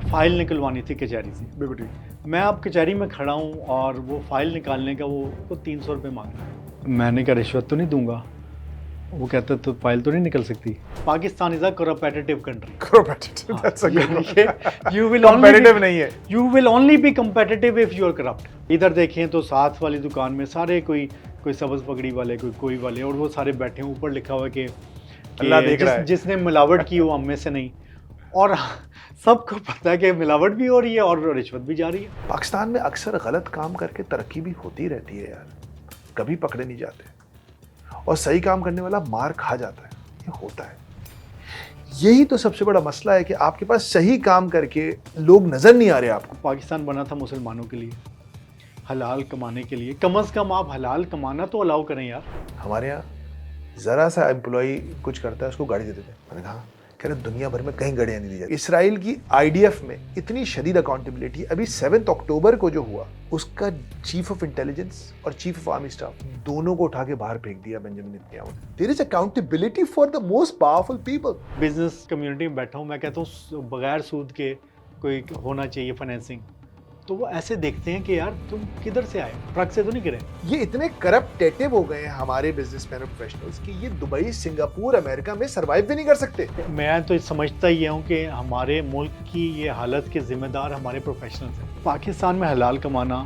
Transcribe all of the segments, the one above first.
File निकलवानी थी कचहरी से। बिल्कुल ठीक। मैं अब कचहरी में खड़ा हूँ और वो फ़ाइल निकालने का वो 300 रुपये मांग रहा है। मैंने कहा रिश्वत तो नहीं दूंगा। वो कहता तो फ़ाइल तो नहीं निकल सकती। Pakistan is a competitive country. Competitive, that's a good one. You will only Competitive नहीं है। You will only be competitive if you are corrupt. इधर देखें तो साथ वाली दुकान में सारे कोई सब्ज़ पगड़ी वाले, कोई वाले, और वो सारे बैठे हैं। ऊपर लिखा हुआ है कि अल्लाह देख रहा है। जिसने मिलावट की वो हम में से नहीं। और सबको पता है कि मिलावट भी हो रही है और रिश्वत भी जा रही है। पाकिस्तान में अक्सर गलत काम करके तरक्की भी होती रहती है यार, कभी पकड़े नहीं जाते, और सही काम करने वाला मार खा जाता है। ये होता है। यही तो सबसे बड़ा मसला है कि आपके पास सही काम करके लोग नजर नहीं आ रहे आपको। पाकिस्तान बना था मुसलमानों के लिए, हलाल कमाने के लिए। कम से कम आप हलाल कमाना तो अलाउ करें यार। हमारे यहाँ जरा सा एम्प्लॉय कुछ करता है उसको गाड़ी दे देते हैं। मैंने कहा कह रहे दुनिया भर में कहीं गाड़ियां नहीं दी जाती। इसराइल की आईडीएफ में इतनी शदीद अकाउंटेबिलिटी, अभी 7 अक्टूबर को जो हुआ उसका चीफ ऑफ इंटेलिजेंस और चीफ ऑफ आर्मी स्टाफ दोनों को उठा के बाहर फेंक दिया बेंजामिन नेतन्याहू ने। There is accountability for the most powerful people. Business community में बैठा हूँ, मैं कहता हूँ बगैर सूद के कोई होना चाहिए फाइनेंसिंग। तो वो ऐसे देखते हैं कि यार तुम किधर से आए, ट्रक से तो नहीं गिरे। ये इतने करप्टेटिव हो गए हैं हमारे बिजनेसमैन और प्रोफेशनल्स कि ये दुबई, सिंगापुर, अमेरिका में सरवाइव भी नहीं कर सकते। मैं तो समझता ही हूँ कि हमारे मुल्क की ये हालत के जिम्मेदार हमारे प्रोफेशनल्स हैं। पाकिस्तान में हलाल कमाना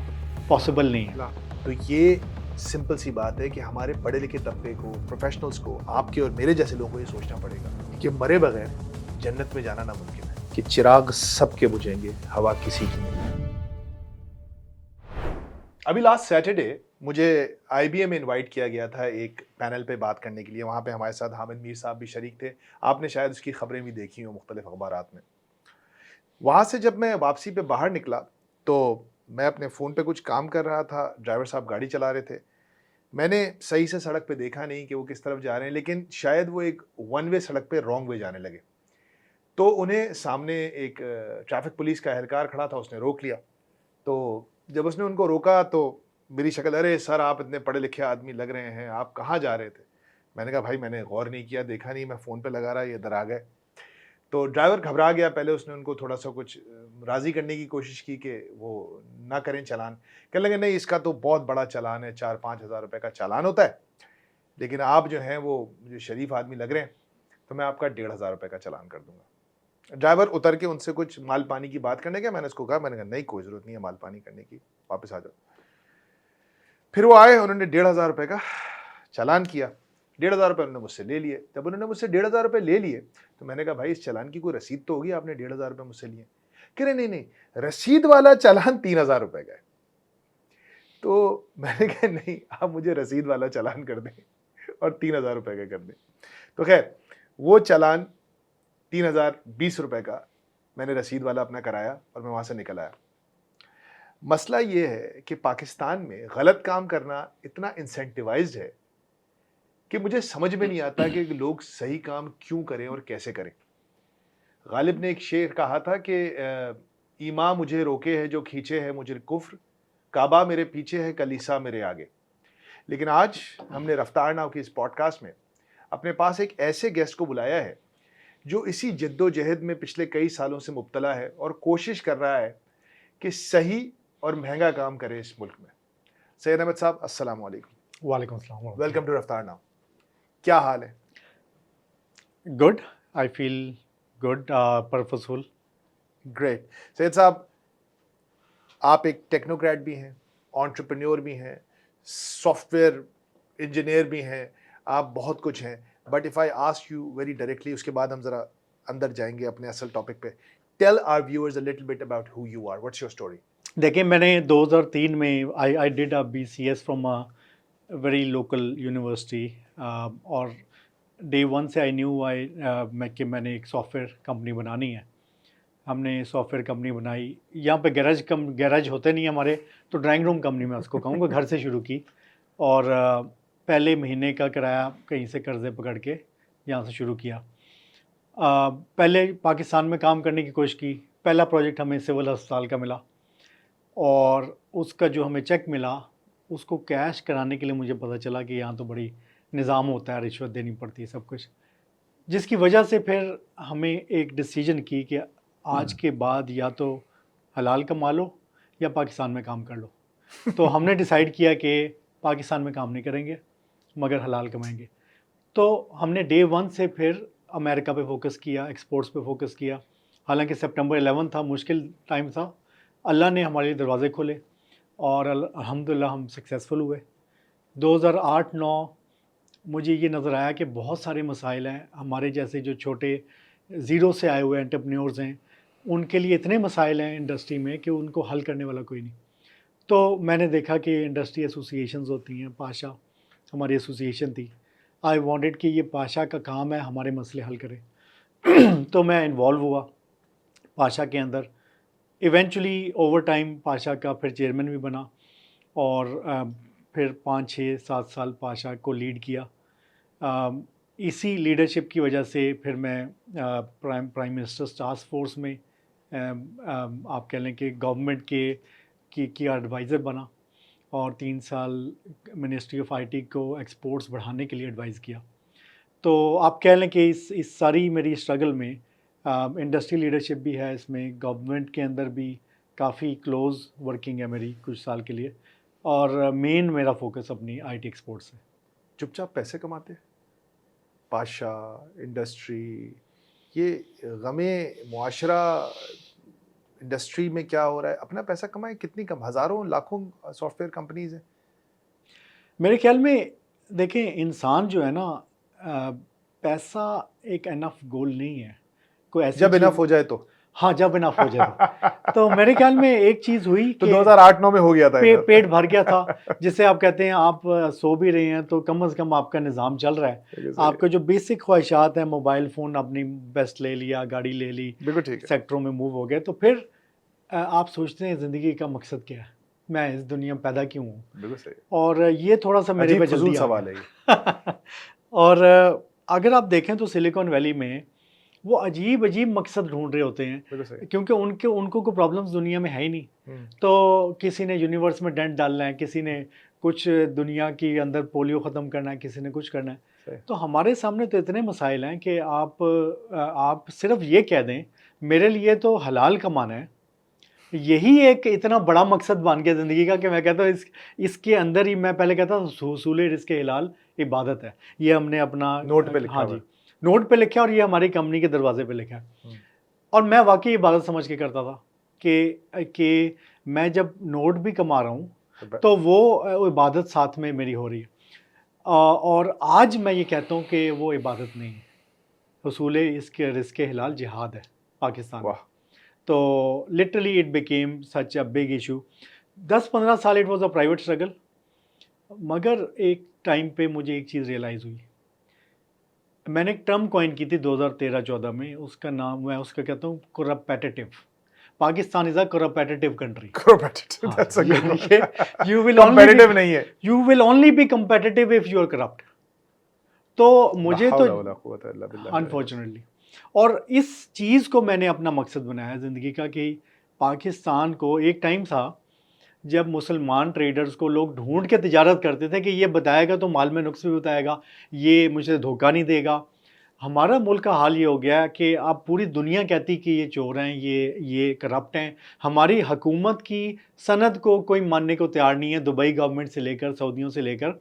पॉसिबल नहीं है। तो ये सिंपल सी बात है कि हमारे पढ़े लिखे तबके को, प्रोफेशनल्स को, आपके और मेरे जैसे लोगों को ये सोचना पड़ेगा कि मरे बगैर जन्नत में जाना नामुमकिन है, कि चिराग सबके बुझेंगे, हवा किसी की नहीं। अभी लास्ट सैटरडे मुझे IBA में इनवाइट किया गया था एक पैनल पे बात करने के लिए। वहाँ पे हमारे साथ हामिद मीर साहब भी शरीक थे। आपने शायद उसकी खबरें भी देखी हो मुख्तलिफ अखबारात में। वहाँ से जब मैं वापसी पे बाहर निकला तो मैं अपने फ़ोन पे कुछ काम कर रहा था, ड्राइवर साहब गाड़ी चला रहे थे। मैंने सही से सड़क पे देखा नहीं कि वो किस तरफ जा रहे हैं, लेकिन शायद वो एक वन वे सड़क पे रॉन्ग वे जाने लगे। तो उन्हें सामने एक ट्रैफिक पुलिस का एहलकार खड़ा था, उसने रोक लिया। तो जब उसने उनको रोका तो मेरी शक्ल, अरे सर आप इतने पढ़े लिखे आदमी लग रहे हैं, आप कहाँ जा रहे थे? मैंने कहा भाई मैंने गौर नहीं किया, देखा नहीं, मैं फ़ोन पे लगा रहा, ये इधर आ गए। तो ड्राइवर घबरा गया। पहले उसने उनको थोड़ा सा कुछ राज़ी करने की कोशिश की कि वो ना करें चालान। कहने लगे नहीं इसका तो बहुत बड़ा चालान है, 4-5 हज़ार रुपये का चालान होता है, लेकिन आप जो हैं वो मुझे शरीफ आदमी लग रहे हैं तो मैं आपका 1,500 रुपये का चालान कर दूंगा। ड्राइवर उतर के उनसे कुछ माल पानी की बात करने गया। मैंने उसको कहा, मैंने कहा नहीं कोई ज़रूरत नहीं है माल पानी करने की, वापस आ जाओ। फिर वो आए, उन्होंने 1,500 रुपये का चालान किया। 1,500 रुपये उन्होंने मुझसे ले लिए। जब उन्होंने मुझसे 1,500 रुपये ले लिए तो मैंने कहा भाई इस चालान की कोई रसीद तो होगी, आपने 1,500 रुपये मुझसे लिए? कह रहे नहीं, रसीद वाला चालान 3,000 रुपये का है। तो मैंने कहा नहीं, आप मुझे रसीद वाला चालान कर दें और 3,000 रुपये का कर दें। तो खैर वो चालान 3,020 रुपये का मैंने रसीद वाला अपना कराया और मैं वहाँ से निकल आया। मसला ये है कि पाकिस्तान में गलत काम करना इतना इंसेंटिवाइज्ड है कि मुझे समझ में नहीं आता कि लोग सही काम क्यों करें और कैसे करें। गालिब ने एक शेर कहा था कि ईमा मुझे रोके है जो खींचे है मुझे कुफ्र, काबा मेरे पीछे है कलीसा मेरे आगे। लेकिन आज हमने रफ्तार नाव की इस पॉडकास्ट में अपने पास एक ऐसे गेस्ट को बुलाया है जो इसी जद्दोजहद में पिछले कई सालों से मुब्तला है और कोशिश कर रहा है कि सही और महंगा काम करे इस मुल्क में। सैयद अहमद साहब, अस्सलाम वालेकुम। वालेकुम अस्सलाम। वेलकम टू रफ्तार नाव। क्या हाल है? Good, I feel good, purposeful. Great. Syed साहब, आप एक टेक्नोक्रेट भी हैं, एंटरप्रेन्योर भी हैं, सॉफ्टवेयर इंजीनियर भी हैं, आप बहुत कुछ हैं। But if I ask you very directly, उसके बाद हम ज़रा अंदर जाएंगे अपने असल टॉपिक पे। Tell our viewers a little bit about who you are, what's your story? देखिए मैंने 2003 में I did a BCS from a very local university, और डे वन से आई न्यू कि मैंने एक सॉफ्टवेयर कंपनी बनानी है। हमने सॉफ्टवेयर कंपनी बनाई। यहाँ पे गैराज होते नहीं हमारे, तो ड्राइंग रूम कंपनी मैं उसको कहूँगा, घर से शुरू की। और पहले महीने का किराया कहीं से कर्ज़े पकड़ के यहाँ से शुरू किया। पहले पाकिस्तान में काम करने की कोशिश की। पहला प्रोजेक्ट हमें सिविल अस्पताल का मिला और उसका जो हमें चेक मिला उसको कैश कराने के लिए मुझे पता चला कि यहाँ तो बड़ी निज़ाम होता है, रिश्वत देनी पड़ती है, सब कुछ। जिसकी वजह से फिर हमें एक डिसीजन की कि आज के बाद या तो हलाल कमा लो या पाकिस्तान में काम कर लो। तो हमने डिसाइड किया कि पाकिस्तान में काम नहीं करेंगे मगर हलाल कमाएंगे। तो हमने डे वन से फिर अमेरिका पे फोकस किया, एक्सपोर्ट्स पे फोकस किया। हालांकि सितंबर 11 था, मुश्किल टाइम था, अल्लाह ने हमारे लिए दरवाजे खोले और अल्हम्दुलिल्लाह हम सक्सेसफुल हुए। 2008-9 मुझे ये नज़र आया कि बहुत सारे मसाइल हैं, हमारे जैसे जो छोटे ज़ीरो से आए हुए एंटरप्रेन्योर्स हैं उनके लिए इतने मसाइल हैं इंडस्ट्री में कि उनको हल करने वाला कोई नहीं। तो मैंने देखा कि इंडस्ट्री एसोसिएशंस होती हैं, पाशा हमारी एसोसिएशन थी। आई वांटेड कि ये पाशा का काम है हमारे मसले हल करे। तो मैं इन्वॉल्व हुआ पाशा के अंदर। इवेंचुअली ओवर टाइम पाशा का फिर चेयरमैन भी बना और फिर 5-6-7 साल पाशा को लीड किया। इसी लीडरशिप की वजह से फिर मैं प्राइम मिनिस्टर्स टास्क फोर्स में आप कह लें कि गवर्नमेंट की एडवाइज़र बना और 3 साल मिनिस्ट्री ऑफ आईटी को एक्सपोर्ट्स बढ़ाने के लिए एडवाइज़ किया। तो आप कह लें कि इस सारी मेरी स्ट्रगल में इंडस्ट्री लीडरशिप भी है, इसमें गवर्नमेंट के अंदर भी काफ़ी क्लोज़ वर्किंग है मेरी कुछ साल के लिए, और मेन मेरा फोकस अपनी आईटी एक्सपोर्ट्स है। चुपचाप पैसे कमाते हैं, पाशा, इंडस्ट्री, ये गमे मुआशरा, इंडस्ट्री में क्या हो रहा है, अपना पैसा कमाएं, कितनी कम, हज़ारों लाखों सॉफ्टवेयर कंपनीज हैं। मेरे ख्याल में देखें, इंसान जो है ना, पैसा एक इनफ गोल नहीं है, कोई ऐसी जब इनफ चीज़। हो जाए तो हाँ, जब इनफ हो जाए तो मेरे ख्याल में एक चीज़ हुई तो कि 2008-9 में हो गया था इनफ। पेट भर गया था। जिसे आप कहते हैं आप सो भी रहे हैं तो कम से कम आपका निज़ाम चल रहा है। बिल्कुल सही है। आपके जो बेसिक ख्वाहिशात हैं, मोबाइल फ़ोन अपनी बेस्ट ले लिया, गाड़ी ले ली, बिल्कुल ठीक है। सेक्टरों में मूव हो गए, तो फिर आप सोचते हैं ज़िंदगी का मकसद क्या है, मैं इस दुनिया में पैदा क्यों हूँ। बिल्कुल सही है। और ये थोड़ा सा मेरे अजीब पे फजूल जल्दी आ सवाल है ये। गया। और अगर आप देखें तो सिलिकॉन वैली में वो अजीब अजीब मकसद ढूंढ रहे होते हैं, बिल्कुल सही। क्योंकि उनको कोई प्रॉब्लम्स दुनिया में है ही नहीं। हम्म, तो किसी ने यूनिवर्स में डेंट डालना है, किसी ने कुछ दुनिया के अंदर पोलियो ख़त्म करना है, किसी ने कुछ करना है। सही। तो हमारे सामने तो इतने मसाइल हैं कि आप सिर्फ ये कह दें मेरे लिए तो हलाल कमाना है, यही एक इतना बड़ा मकसद बन गया ज़िंदगी का कि मैं कहता हूँ इसके अंदर ही, मैं पहले कहता हूँ हुसूल रिज़्क़ हिलाल इबादत है। ये हमने अपना नोट पे लिखा हाँ हुआ जी, है। नोट पे लिखा है और ये हमारी कंपनी के दरवाजे पे लिखा है। और मैं वाकई इबादत समझ के करता था कि मैं जब नोट भी कमा रहा हूँ तो वो इबादत साथ में मेरी हो रही है। और आज मैं ये कहता हूँ कि वो इबादत नहीं है, हुसूल इसके रिज़्क़ हिलाल जिहाद है पाकिस्तान में। वाह। तो literally it became such a big issue. 10-15 साल it was a private struggle, मगर एक टाइम पे मुझे एक चीज़ रियलाइज़ हुई। मैंने एक टर्म कॉइन की थी 2013-14 में, उसका नाम, मैं उसका कहता हूँ corruptative. Pakistan is a corruptative country. Competitive, हाँ, that's a good one. ये यू विल ओनली Competitive नहीं है। You will only be competitive if you are corrupt. तो मुझे तो ला हौला वला कुव्वता इल्ला बिल्लाह। अनफॉर्चुनेटली, और इस चीज़ को मैंने अपना मकसद बनाया ज़िंदगी का कि पाकिस्तान को, एक टाइम था जब मुसलमान ट्रेडर्स को लोग ढूंढ के तिजारत करते थे कि ये बताएगा तो माल में नुक्स भी बताएगा, ये मुझे धोखा नहीं देगा। हमारा मुल्क का हाल ये हो गया कि अब पूरी दुनिया कहती कि ये चोर हैं, ये करप्ट हैं। हमारी हुकूमत की सनद को कोई मानने को तैयार नहीं है, दुबई गवर्नमेंट से लेकर सऊदियों से लेकर।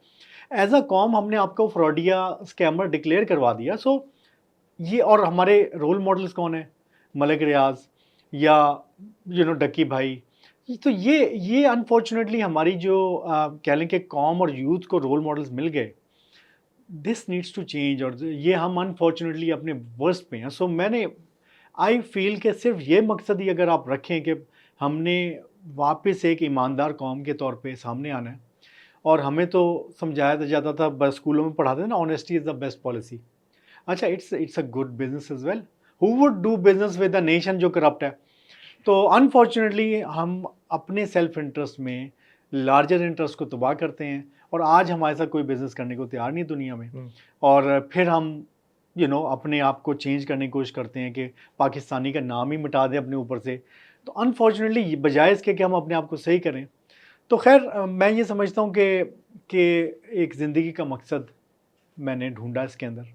एज अ कॉम हमने आपको फ्रॉडिया स्कैमर डिक्लेयर करवा दिया। सो ये, और हमारे रोल मॉडल्स कौन है, मलिक रियाज या डक्की भाई। तो ये अनफॉर्चुनेटली हमारी जो कह लें कि कौम और यूथ को रोल मॉडल्स मिल गए। दिस नीड्स टू चेंज, और ये हम अनफॉर्चुनेटली अपने वर्स्ट पे हैं। सो मैंने आई फील कि सिर्फ ये मकसद ही अगर आप रखें कि हमने वापस एक ईमानदार कौम के तौर पे सामने आना है, और हमें तो समझाया जाता था, बस स्कूलों में पढ़ाते थे ना, honesty is the best policy. अच्छा, it's a good business as well. Who would do business with a nation जो करप्ट है। तो अनफॉर्चुनेटली हम अपने सेल्फ इंटरेस्ट में लार्जर इंटरेस्ट को तबाह करते हैं, और आज हमारे साथ कोई बिजनेस करने को तैयार नहीं दुनिया में। और फिर हम अपने आप को चेंज करने की कोशिश करते हैं कि पाकिस्तानी का नाम ही मिटा दें अपने ऊपर से। तो अनफॉर्चुनेटली बजाय इसके कि हम अपने आप को सही करें, तो खैर मैं ये समझता हूँ कि एक ज़िंदगी का मकसद मैंने ढूंढा इसके अंदर।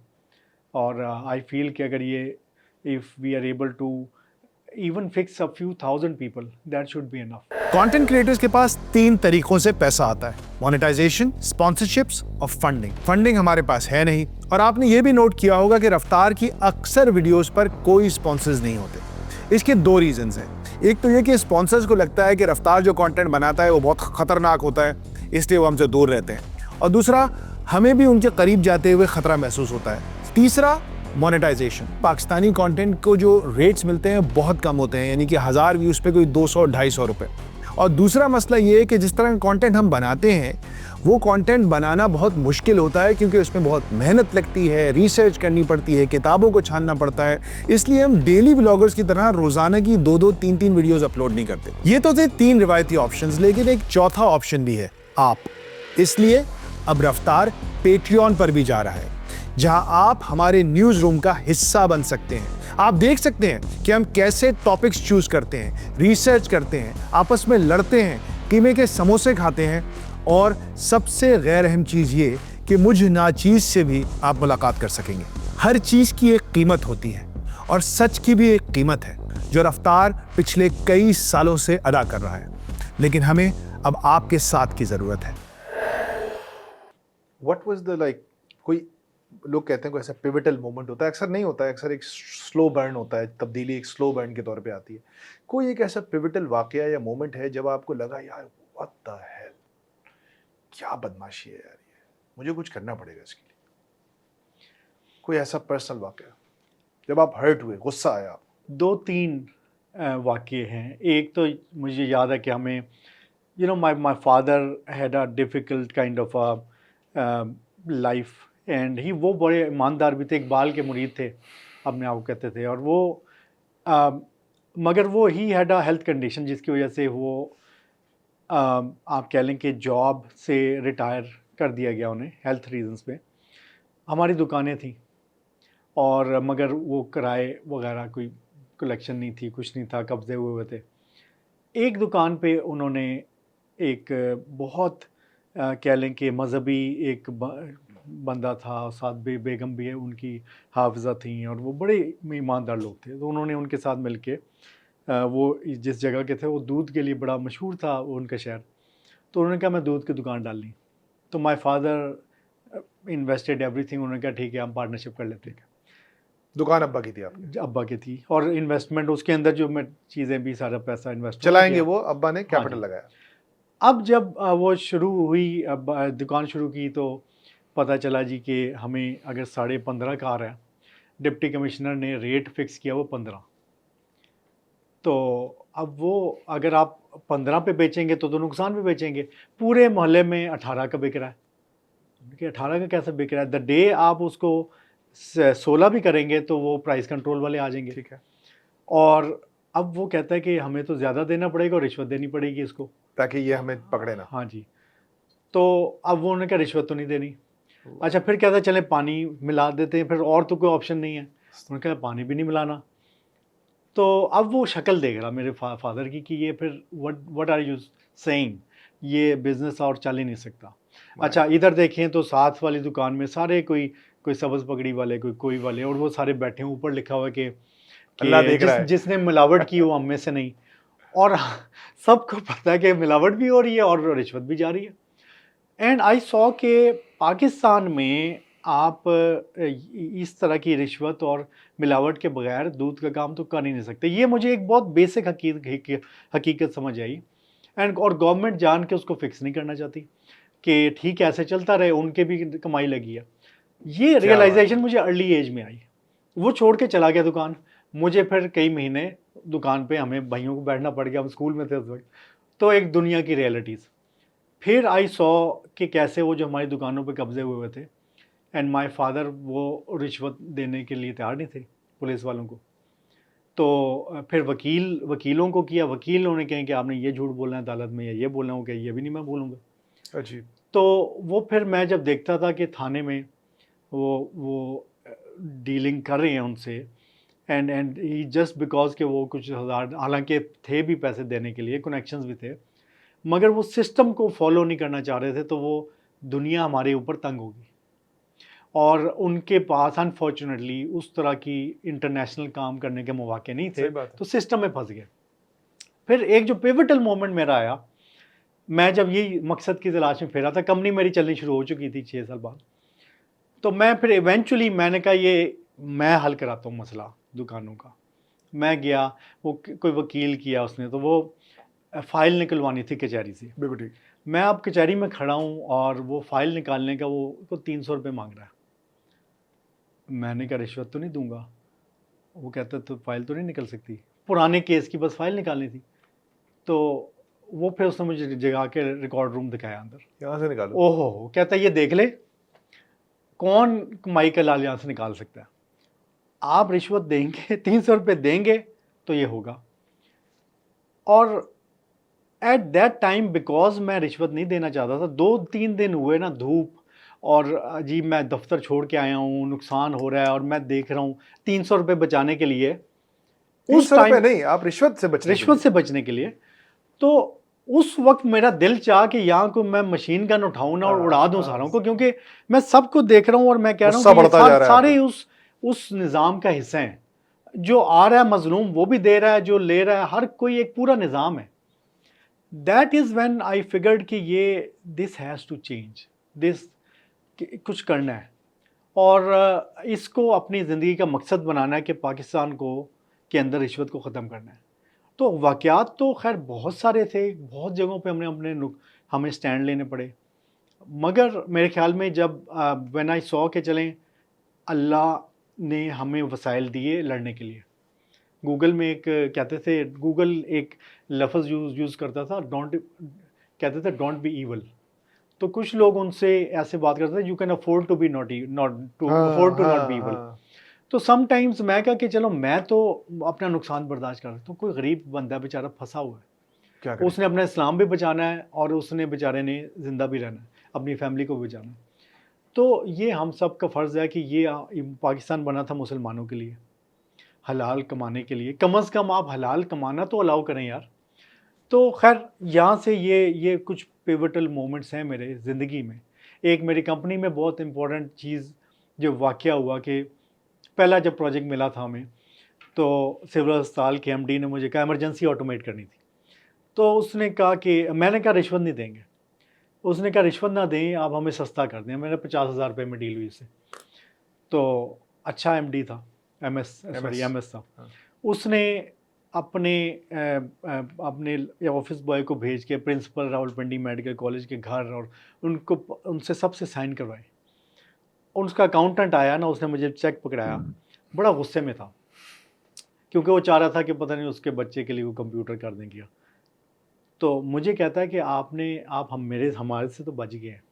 और आई फील कि अगर ये, if we are able to even fix a few thousand people, that should be enough. Content creators के पास 3 तरीकों से पैसा आता है, मोनेटाइजेशन, स्पॉन्सरशिप्स और फंडिंग। फंडिंग हमारे पास है नहीं, और आपने ये भी नोट किया होगा कि रफ्तार की अक्सर वीडियोस पर कोई स्पॉन्सर्स नहीं होते। इसके 2 रीजंस हैं। एक तो ये कि स्पॉन्सर्स को लगता है कि रफ्तार जो कंटेंट बनाता है वो बहुत खतरनाक होता है, इसलिए वो हमसे दूर रहते हैं, और दूसरा हमें भी उनके करीब जाते हुए खतरा महसूस होता है। तीसरा, मोनेटाइजेशन। पाकिस्तानी कंटेंट को जो रेट्स मिलते हैं बहुत कम होते हैं, यानी कि 1000 व्यूज़ पे कोई 200-250 रुपए। और दूसरा मसला ये है कि जिस तरह का कंटेंट हम बनाते हैं वो कंटेंट बनाना बहुत मुश्किल होता है, क्योंकि उसमें बहुत मेहनत लगती है, रिसर्च करनी पड़ती है, किताबों को छानना पड़ता है। इसलिए हम डेली ब्लॉगर्स की तरह रोजाना की 2-2, 3-3 वीडियोस अपलोड नहीं करते। ये तो थे 3 रिवायती ऑप्शंस, लेकिन एक चौथा ऑप्शन भी है, आप। इसलिए अब रफ्तार पेट्रियन पर भी जा रहा है, जहां आप हमारे न्यूज रूम का हिस्सा बन सकते हैं। आप देख सकते हैं कि हम कैसे टॉपिक्स चूज करते हैं, रिसर्च करते हैं, आपस में लड़ते हैं, कीमे के समोसे खाते हैं, और सबसे गैर अहम चीज ये कि मुझ नाचीज से भी आप मुलाकात कर सकेंगे। हर चीज की एक कीमत होती है, और सच की भी एक कीमत है, जो रफ्तार पिछले कई सालों से अदा कर रहा है। लेकिन हमें अब आपके साथ की जरूरत है। व्हाट वाज द लाइक, कोई लोग कहते हैं कोई ऐसा पिवटल मोमेंट होता है, अक्सर नहीं होता है, अक्सर एक स्लो बर्न होता है, तब्दीली एक स्लो बर्न के तौर पे आती है। कोई एक ऐसा पिवटल वाकया या मोमेंट है जब आपको लगा यार व्हाट द हेल, क्या बदमाशी है यार, ये मुझे कुछ करना पड़ेगा इसके लिए? कोई ऐसा पर्सनल वाकया जब आप हर्ट हुए, गुस्सा आया? 2-3 वाक़ये हैं। एक तो मुझे याद है कि हमें my father had a difficult kind of a life, and वो बड़े ईमानदार भी थे, इकबाल के मुरीद थे अपने आप को कहते थे, और वो मगर वो he had a health condition जिसकी वजह से वो आप कह लें कि जॉब से रिटायर कर दिया गया उन्हें हेल्थ रीजंस पे। हमारी दुकानें थी, और मगर वो किराए वगैरह कोई कलेक्शन नहीं थी, कुछ नहीं था, कब्जे हुए थे। एक दुकान पे उन्होंने एक बहुत कह लें कि मजहबी एक बंदा था, साथ बेगम भी है उनकी हाफिज़ा थी, और वो बड़े ईमानदार लोग थे। तो उन्होंने उनके साथ मिलके वो जिस जगह के थे वो दूध के लिए बड़ा मशहूर था उनका शहर, तो उन्होंने कहा मैं दूध की दुकान डालनी। तो माय फादर इन्वेस्टेड एवरीथिंग, उन्होंने कहा ठीक है हम पार्टनरशिप कर लेते हैं। दुकान अब्बा की थी आपकी? अब्बा की थी, और इन्वेस्टमेंट उसके अंदर जो मैं चीज़ें भी सारा पैसा इन्वेस्ट चलाएंगे वो अब्बा ने, कैपिटल जी। लगाया। अब जब वो शुरू हुई, अब दुकान शुरू की, तो पता चला जी कि हमें अगर 15.5 का आ रहा है, डिप्टी कमिश्नर ने रेट फिक्स किया वो 15। तो अब वो अगर आप 15 पे बेचेंगे तो नुकसान पे बेचेंगे। पूरे मोहल्ले में 18 का बिक रहा है, कि 18 का कैसे बिक रहा है? द डे आप उसको 16 भी करेंगे तो वो प्राइस कंट्रोल वाले आ जाएंगे। ठीक है। और अब वो कहता है कि हमें तो ज़्यादा देना पड़ेगा और रिश्वत देनी पड़ेगी इसको, ताकि ये हमें पकड़े ना। हाँ जी। तो अब वो उन्होंने कहा रिश्वत तो नहीं देनी। अच्छा, फिर कहता है चले पानी मिला देते हैं, फिर और तो कोई ऑप्शन नहीं है। उन्होंने कहा पानी भी नहीं मिलाना। तो अब वो शक्ल देख रहा मेरे फादर की कि ये फिर व्हाट आर यू सेइंग, ये बिजनेस और चल ही नहीं सकता। अच्छा, इधर देखें तो साथ वाली दुकान में सारे कोई सब्ज़ पगड़ी वाले, कोई वाले, और वो सारे बैठे हैं, ऊपर लिखा हुआ है कि अल्लाह देख रहा है। जिसने मिलावट की वो हम में से नहीं। और सबको पता है कि मिलावट भी हो रही है और रिश्वत भी जा रही है। एंड आई सॉ कि पाकिस्तान में आप इस तरह की रिश्वत और मिलावट के बगैर दूध का काम तो कर ही नहीं सकते। ये मुझे एक बहुत बेसिक हकीकत समझ आई। एंड और गवर्नमेंट जान के उसको फिक्स नहीं करना चाहती कि ठीक है ऐसे चलता रहे, उनके भी कमाई लगी है। ये रियलाइजेशन मुझे अर्ली एज में आई। वो छोड़ के चला गया दुकान। मुझे फिर कई महीने दुकान पे हमें भाइयों को बैठना पड़ गया, हम स्कूल में थे उस वक्त। तो एक दुनिया की रियलिटीज़। फिर आई सॉ कि कैसे वो जो हमारी दुकानों पे कब्जे हुए थे, एंड माय फादर वो रिश्वत देने के लिए तैयार नहीं थे पुलिस वालों को। तो फिर वकीलों को किया, वकील उन्होंने कहा कि आपने ये झूठ बोलना है अदालत में, या ये बोलना हो, कि ये भी नहीं मैं बोलूँगा। अजीब। तो वो फिर मैं जब देखता था कि थाने में वो डीलिंग कर रहे हैं उनसे, एंड ही जस्ट बिकॉज के वो कुछ हज़ार, हालांकि थे भी पैसे देने के लिए, कनेक्शंस भी थे, मगर वो सिस्टम को फॉलो नहीं करना चाह रहे थे, तो वो दुनिया हमारे ऊपर तंग होगी। और उनके पास अनफॉर्चुनेटली उस तरह की इंटरनेशनल काम करने के मौके नहीं थे, सही बात है। तो सिस्टम में फंस गए। फिर एक जो पिवटल मोमेंट मेरा आया, मैं जब ये मकसद की तलाश में फिरा था, कंपनी मेरी चलनी शुरू हो चुकी थी 6 साल बाद, तो मैं फिर इवेंचुअली मैंने कहा ये मैं हल कराता हूँ मसला दुकानों का। मैं गया, वो कोई वकील किया उसने, तो वो फ़ाइल निकलवानी थी कचहरी से। बिल्कुल ठीक। मैं अब कचहरी में खड़ा हूँ और वो फ़ाइल निकालने का वो 300 रुपये मांग रहा है। मैंने कहा रिश्वत तो नहीं दूंगा। वो कहता तो फ़ाइल तो नहीं निकल सकती, पुराने केस की बस फ़ाइल निकालनी थी। तो वो फिर उसने मुझे जगा के रिकॉर्ड रूम दिखाया अंदर। यहाँ से निकालो। ओहो, कहता ये देख ले कौन कमाई का लाल यहाँ से निकाल सकता है। आप रिश्वत देंगे 300 रुपये देंगे तो ये होगा। और एट दैट टाइम बिकॉज मैं रिश्वत नहीं देना चाहता था, 2-3 दिन हुए ना धूप और जी मैं दफ्तर छोड़ के आया हूँ, नुकसान हो रहा है और मैं देख रहा हूँ 300 रुपये बचाने के लिए, उस 300 रुपये टाइम नहीं, आप रिश्वत से बचने के रिश्वत से बचने के लिए, तो उस वक्त मेरा दिल चाह कि यहाँ को मैं मशीन गन उठाऊँ ना और उड़ा दूँ सारों को, क्योंकि मैं सबको देख रहा हूँ और मैं कह रहा गुस्सा हूँ कि बढ़ता जा ये रहा है सारे आपको। उस निज़ाम का हिस्सा हैं। जो आ रहा है मजलूम वो भी दे रहा है, जो ले रहा है, हर कोई एक पूरा निज़ाम है। That is when I figured कि ये this has to change, this कुछ करना है और इसको अपनी ज़िंदगी का मकसद बनाना है कि पाकिस्तान को के अंदर रिश्वत को ख़त्म करना है। तो वाक़यात तो खैर बहुत सारे थे, बहुत जगहों पे हमें स्टैंड लेने पड़े, मगर मेरे ख्याल में जब व्हेन आई सॉ के चलें अल्लाह ने हमें वसाइल दिए लड़ने के लिए। गूगल में एक कहते थे, गूगल एक लफ्ज़ यूज़ करता था, कहते थे डोंट बी ईवल। तो कुछ लोग उनसे ऐसे बात करते थे, you can afford to be not to afford to not be evil. तो समटाइम्स मैं कहा कि चलो मैं तो अपना नुकसान बर्दाश्त कर सकता हूँ, कोई गरीब बंदा बेचारा फंसा हुआ है, क्या करें? उसने अपना इस्लाम भी बचाना है और उसने बेचारे ने ज़िंदा भी रहना है, अपनी फैमिली को भी बचाना है। तो ये हम सब का फ़र्ज़ है कि ये पाकिस्तान बना था मुसलमानों के लिए, हलाल कमाने के लिए, कम अज़ कम आप हलाल कमाना तो अलाउ करें यार। तो खैर यहाँ से ये कुछ पिवटल मोमेंट्स हैं मेरे ज़िंदगी में। एक मेरी कंपनी में बहुत इम्पोर्टेंट चीज़ जो वाक़या हुआ कि पहला जब प्रोजेक्ट मिला था हमें, तो सिविल अस्पताल के एमडी ने मुझे कहा इमरजेंसी ऑटोमेट करनी थी। तो उसने कहा कि मैंने कहा रिश्वत नहीं देंगे। उसने कहा रिश्वत ना दें, आप हमें सस्ता कर दें। मैंने 50,000 रुपये में डील हुई उससे। तो अच्छा एमडी था, एमएस था। उसने अपने ऑफिस बॉय को भेज के प्रिंसिपल रावलपिंडी मेडिकल कॉलेज के घर और उनसे सबसे साइन करवाए। उसका अकाउंटेंट आया ना, उसने मुझे चेक पकड़ाया, बड़ा गुस्से में था क्योंकि वो चाह रहा था कि पता नहीं उसके बच्चे के लिए वो कंप्यूटर कर दें क्या। तो मुझे कहता है कि हमारे से तो बच गए हैं,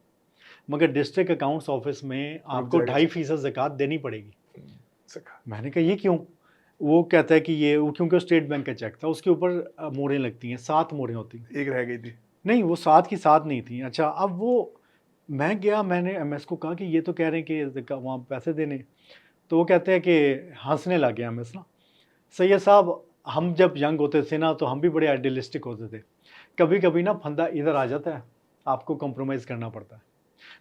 मगर डिस्ट्रिक्ट अकाउंट्स ऑफिस में आपको 2.5% ज़कात देनी पड़ेगी। मैंने कहा ये क्यों? वो कहता है कि क्योंकि स्टेट बैंक का चेक था, उसके ऊपर मोहरें लगती हैं, 7 मोहरें होती हैं। एक रह गई थी। नहीं, वो 7 की 7 नहीं थी। अच्छा, अब वो मैं गया, मैंने एमएस को कहा कि ये तो कह रहे हैं कि वहाँ पैसे देने, तो वो कहते हैं कि हंसने लग गया एमएस ना, सैयद साहब हम जब यंग होते थे ना तो हम भी बड़े आइडियलिस्टिक होते थे, कभी कभी ना फंदा इधर आ जाता है, आपको कॉम्प्रोमाइज़ करना पड़ता है।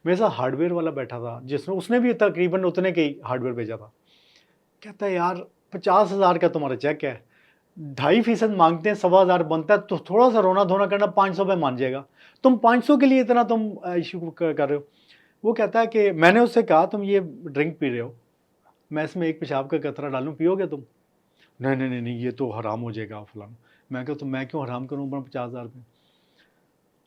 मेरे साथ हार्डवेयर वाला बैठा था उसने भी तकरीबन उतने के ही हार्डवेयर भेजा था। कहता है यार 50,000 का तुम्हारा चेक है, 2.5% मांगते हैं, 1,15,000 बनता है, तो थोड़ा सा रोना धोना करना 500 पे मान जाएगा, तुम 500 के लिए इतना तुम इशू कर रहे हो। वो कहता है कि मैंने उससे कहा तुम ये ड्रिंक पी रहे हो, मैं इसमें एक पेशाब का कतरा डालूं, पियोगे तुम? नहीं ये तो हराम हो जाएगा फलाना। मैं कहा तो मैं क्यों हराम करूँ 50,000 रुपये।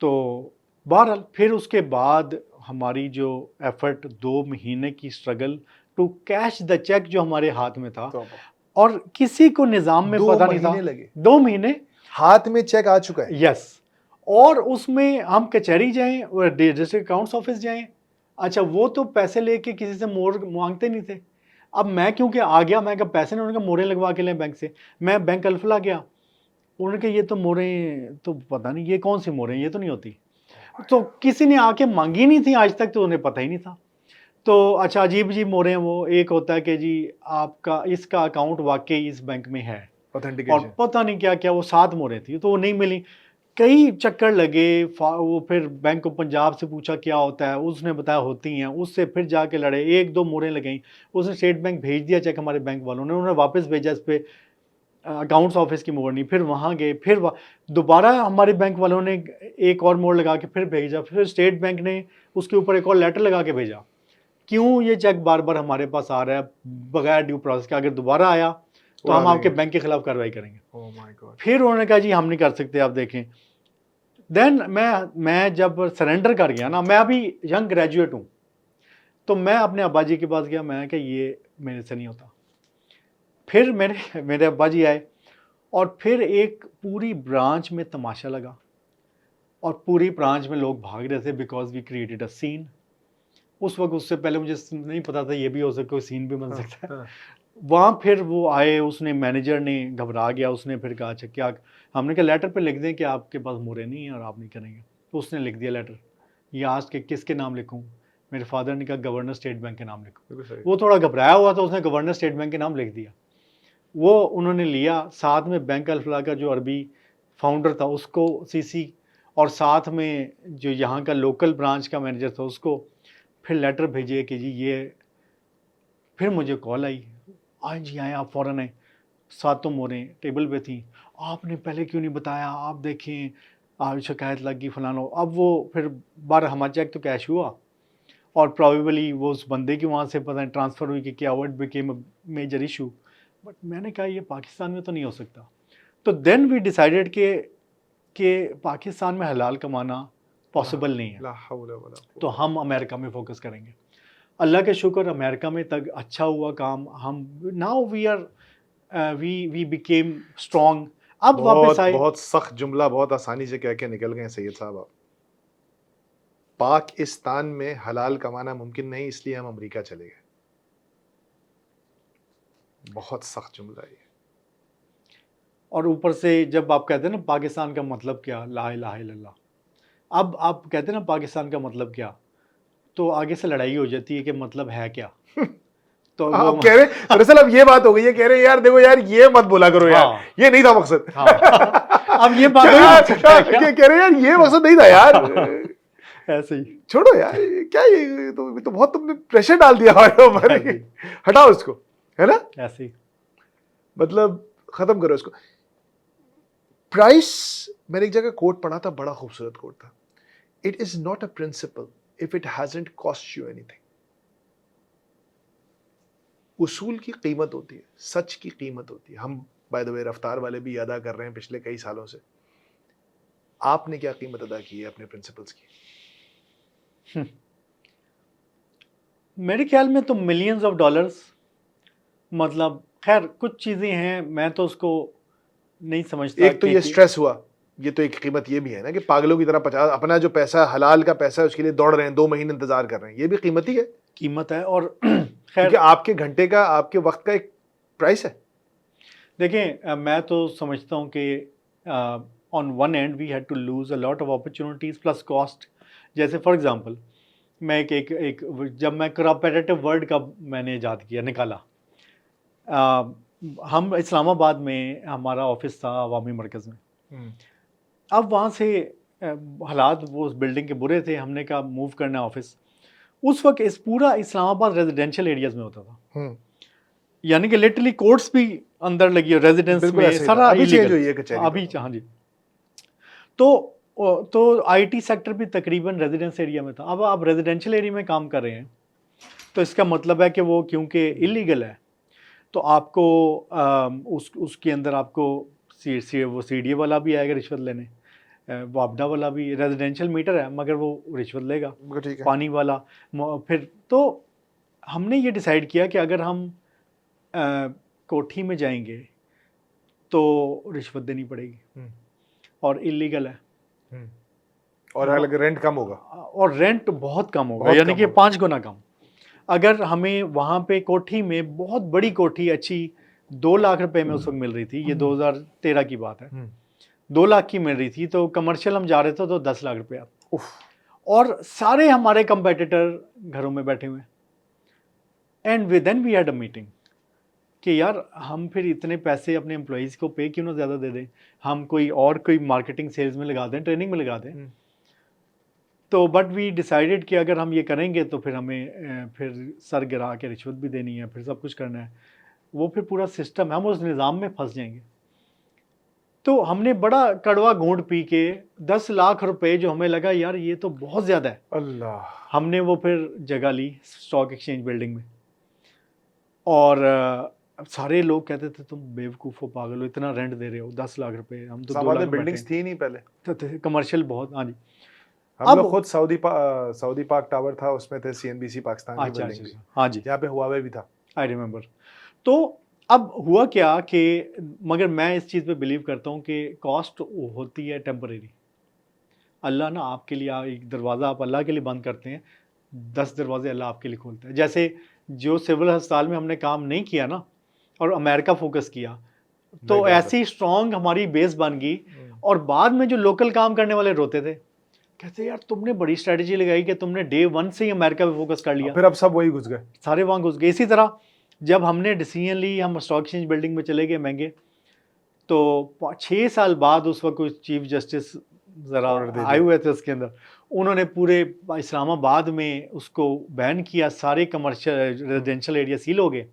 तो बहरहाल फिर उसके बाद हमारी जो एफर्ट, 2 महीने की struggle to cash the cheque जो हमारे हाथ में था, और किसी को निज़ाम में पता नहीं था। लगे 2 महीने हाथ में चेक आ चुका है। यस, और उसमें हम कचहरी जाएं और डिस्ट्रिक्ट अकाउंट्स ऑफिस जाएं, अच्छा वो तो पैसे लेके किसी से मोहर मांगते नहीं थे। अब मैं क्योंकि आ गया, मैं कहा पैसे नहीं, उन्होंने कहा मोहरें लगवा के लें बैंक से। मैं बैंक अल्फला गया, उन्होंने कहा ये तो मोहरें तो पता नहीं ये कौन सी मोहरें, ये तो नहीं होती। तो किसी ने आके मांगी नहीं थी आज तक, तो उन्हें पता ही नहीं था। तो अच्छा अजीब मोहरें, वो एक होता है कि जी आपका इसका अकाउंट वाकई इस बैंक में है, और पता नहीं क्या क्या वो 7 मोहरें थी, तो वो नहीं मिली। कई चक्कर लगे, वो फिर बैंक ऑफ पंजाब से पूछा क्या होता है, उसने बताया होती हैं, उससे फिर जाके लड़े, 1-2 मोहरें लगाई, उसने स्टेट बैंक भेज दिया चेक हमारे बैंक वालों ने, उन्होंने वापस भेजा इस पे अकाउंट्स ऑफिस की मोहर नहीं, फिर वहाँ गए, फिर दोबारा हमारे बैंक वालों ने एक और मोहर लगा के फिर भेजा, फिर स्टेट बैंक ने उसके ऊपर एक और लेटर लगा के भेजा, क्यों ये चेक बार बार हमारे पास आ रहा है बगैर ड्यू प्रोसेस के, अगर दोबारा आया तो हम आपके बैंक के खिलाफ कार्रवाई करेंगे। Oh my God. फिर उन्होंने कहा जी हम नहीं कर सकते, आप देखें। देन मैं जब सरेंडर कर गया ना, मैं अभी यंग ग्रेजुएट हूँ, तो मैं अपने अब्बा जी के पास गया, मैं कि ये मेरे से नहीं होता। फिर मेरे अब्बा जी आए और फिर एक पूरी ब्रांच में तमाशा लगा और पूरी ब्रांच में लोग भाग रहे थे because we created a scene. उस वक्त उससे पहले मुझे नहीं पता था ये भी हो सकता, कोई सीन भी बन सकता है। वहाँ फिर वो आए, उसने मैनेजर ने घबरा गया, उसने फिर कहा अच्छा क्या, हमने कहा लेटर पे लिख दें कि आपके पास मोहरें नहीं हैं और आप नहीं करेंगे, तो उसने लिख दिया लेटर। ये आज के किसके नाम लिखूँ? मेरे फादर ने कहा गवर्नर स्टेट बैंक के नाम लिखो। वो थोड़ा घबराया हुआ था, उसने गवर्नर स्टेट बैंक के नाम लिख दिया। वो उन्होंने लिया, साथ में बैंक अल्फला का जो अरबी फाउंडर था उसको सीसी, और साथ में जो यहाँ का लोकल ब्रांच का मैनेजर था उसको, फिर लेटर भेजे कि जी ये। फिर मुझे कॉल आई, आज जी आए आप फ़ौरन आए, सातों मोहरें टेबल पे थी, आपने पहले क्यों नहीं बताया, आप देखें आप शिकायत लग गई फलाना। अब वो फिर बार हमारा चेक तो कैश हुआ और प्रॉबेबली वो उस बंदे की वहाँ से पता नहीं ट्रांसफ़र हुई कि क्या, what became a major issue. But मैंने कहा ये पाकिस्तान में तो नहीं हो सकता। तो देन वी डिसाइडेड कि पाकिस्तान में हलाल कमाना पॉसिबल नहीं है, तो हम अमेरिका में फोकस करेंगे। अल्लाह के शुक्र अमेरिका में तक अच्छा हुआ काम, हम नाउ वी बिकेम स्ट्रॉन्ग। अब वापस आए। बहुत सख्त जुमला बहुत आसानी से कह के निकल गए सैयद साहब आप। पाकिस्तान में हलाल कमाना मुमकिन नहीं, इसलिए हम अमेरिका चले गए। बहुत सख्त जुमला है। और ऊपर से जब आप कहते हैं ना पाकिस्तान का मतलब क्या, ला इलाहा इल्लल्लाह, अब आप कहते हैं ना पाकिस्तान का मतलब क्या, तो आगे से लड़ाई हो जाती है कि मतलब है क्या। तो आप कह रहे दरअसल अब ये बात हो गई है, कह रहे यार देखो यार ये मत बोला करो यार, हाँ, ये नहीं था मकसद। हाँ, अब ये बात ये कह रहे यार ये मकसद नहीं था यार। ऐसे ही छोड़ो यार, क्या ये तो बहुत तुमने प्रेशर डाल दिया हमारे ऊपर, हटाओ इसको, है ना, ऐसे ही। मतलब खत्म करो इसको। प्राइस, मैंने एक जगह कोट पढ़ा था, बड़ा खूबसूरत कोट था, it is not a principle if it hasn't cost you anything. उसूल की कीमत होती है, सच की कीमत होती है। हम बाय द वे रफ्तार वाले भी अदा कर रहे हैं पिछले कई सालों से। आपने क्या कीमत अदा की है अपने प्रिंसिपल्स की? मेरे ख्याल में तो मिलियंस ऑफ डॉलर्स, मतलब खैर कुछ चीज़ें हैं मैं तो उसको नहीं समझता। एक तो ये स्ट्रेस हुआ, ये तो एक कीमत ये भी है ना कि पागलों की तरह 50 अपना जो पैसा हलाल का पैसा है उसके लिए दौड़ रहे हैं, 2 महीने इंतजार कर रहे हैं, ये भी कीमत ही है। कीमत है। और क्योंकि खैर आपके घंटे का, आपके वक्त का एक प्राइस है। देखें, मैं तो समझता हूँ कि on one end we had to lose a lot of opportunities plus cost. जैसे फॉर एग्जांपल मैं एक जब मैं कोऑपरेटिव वर्ड का मैंने ईजाद किया, निकाला, हम इस्लामाबाद में हमारा ऑफिस था अवामी मरकज़ में। अब वहाँ से हालात वो उस बिल्डिंग के बुरे थे, हमने कहा मूव करना ऑफिस। उस वक्त इस पूरा इस्लामाबाद रेजिडेंशियल एरियाज में होता था, यानी कि लिटरली कोर्ट्स भी अंदर लगी है रेजिडेंस में, सारा अभी चेंज इलीगल हुई है कचहरी अभी। हाँ जी। तो आईटी सेक्टर भी तकरीबन रेजिडेंस एरिया में था। अब आप रेजिडेंशियल एरिया में काम कर रहे हैं तो इसका मतलब है कि वो क्योंकि इलीगल है तो आपको उसके अंदर आपको वो सीडीए वाला भी आएगा रिश्वत लेने, वापडा वाला भी, रेजिडेंशियल मीटर है मगर वो रिश्वत लेगा, पानी वाला। फिर तो हमने ये डिसाइड किया कि अगर हम कोठी में जाएंगे तो रिश्वत देनी पड़ेगी और इलीगल है, और अगर रेंट कम होगा, और रेंट बहुत कम होगा, यानी कि 5 गुना कम। अगर हमें वहाँ पे कोठी में, बहुत बड़ी कोठी अच्छी 2 लाख रुपए में उस वक्त मिल रही थी, ये 2013 की बात है, 2 लाख की मिल रही थी, तो कमर्शियल हम जा रहे थे तो 10 लाख रुपया। और सारे हमारे कंपेटिटर घरों में बैठे हुए। And then we had a meeting कि यार हम फिर इतने पैसे अपने एम्प्लॉयज़ को पे क्यों ना ज़्यादा दे दें, हम कोई मार्केटिंग सेल्स में लगा दें, ट्रेनिंग में लगा दें। तो बट वी डिसाइडेड कि अगर हम ये करेंगे तो फिर हमें फिर सर गिरा के रिश्वत भी देनी है, फिर सब कुछ करना है, वो फिर पूरा सिस्टम है, हम उस निज़ाम में फंस जाएंगे। तो हमने बड़ा कड़वा घूंट पी के 10 लाख रुपए जो हमें लगा यार ये तो बहुत ज़्यादा है, अल्लाह, हमने वो फिर जगह ली स्टॉक एक्सचेंज बिल्डिंग में। और सारे लोग कहते थे तुम बेवकूफ़ हो, पागल हो, इतना रेंट दे रहे हो 10 लाख रुपए, हम तो 2 सामान्य लाख में बिल्डिंग्स बैठे थी नहीं पहले। हैं। कमर्शियल बहुत, हाँ जी। हम अब लोग खुद सऊदी पाक टावर था, उसमें थे CNBC पाकिस्तान की अच्छा बिल्डिंग भी, हाँ जी, जहाँ पे हुआवे भी था। I remember. तो अब हुआ क्या कि मगर मैं इस चीज़ पे बिलीव करता हूँ कि कॉस्ट होती है टेम्परेरी। अल्लाह ना आपके लिए एक दरवाज़ा आप अल्लाह के लिए बंद करते हैं, 10 दरवाजे अल्लाह आपके लिए खोलता है। जैसे जो सिविल अस्पताल में हमने काम नहीं किया ना और अमेरिका फोकस किया, तो नहीं, ऐसी स्ट्रॉन्ग हमारी बेस बन गई। और बाद में जो लोकल काम करने वाले रोते थे, कहते यार तुमने बड़ी स्ट्रेटजी लगाई कि तुमने डे 1 से ही अमेरिका पे फोकस कर लिया, फिर अब सब वही घुस गए। सारे वहाँ घुस गए। इसी तरह जब हमने डिसीजन ली हम स्टॉक एक्सचेंज बिल्डिंग में चले गए महंगे, तो 6 साल बाद उस वक्त कोई चीफ जस्टिस ज़रा Order दे आए दिया। हुए थे उसके अंदर, उन्होंने पूरे इस्लामाबाद में उसको बैन किया, सारे कमर्शियल रेजिडेंशियल एरिया सील हो गए।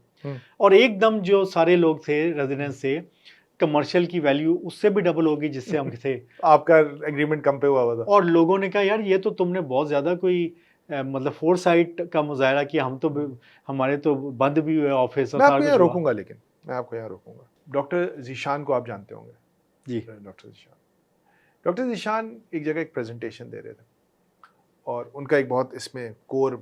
और एकदम जो सारे लोग थे रेजिडेंस से, कमर्शियल की वैल्यू उससे भी डबल हो गई जिससे हम थे। आपका एग्रीमेंट कम पे हुआ था। और लोगों ने कहा यार ये तो तुमने बहुत ज़्यादा कोई मतलब फोरसाइट का मुजाहरा किया, हम तो हमारे तो बंद भी हुए ऑफिस और मैं सारा आपको कुछ यहाँ हुआ। रोकूंगा, लेकिन मैं आपको यहाँ रोकूंगा। डॉक्टर जीशान को आप जानते होंगे जी, डॉक्टर जीशान एक जगह एक प्रेजेंटेशन दे रहे थे, और उनका एक बहुत इसमें कोर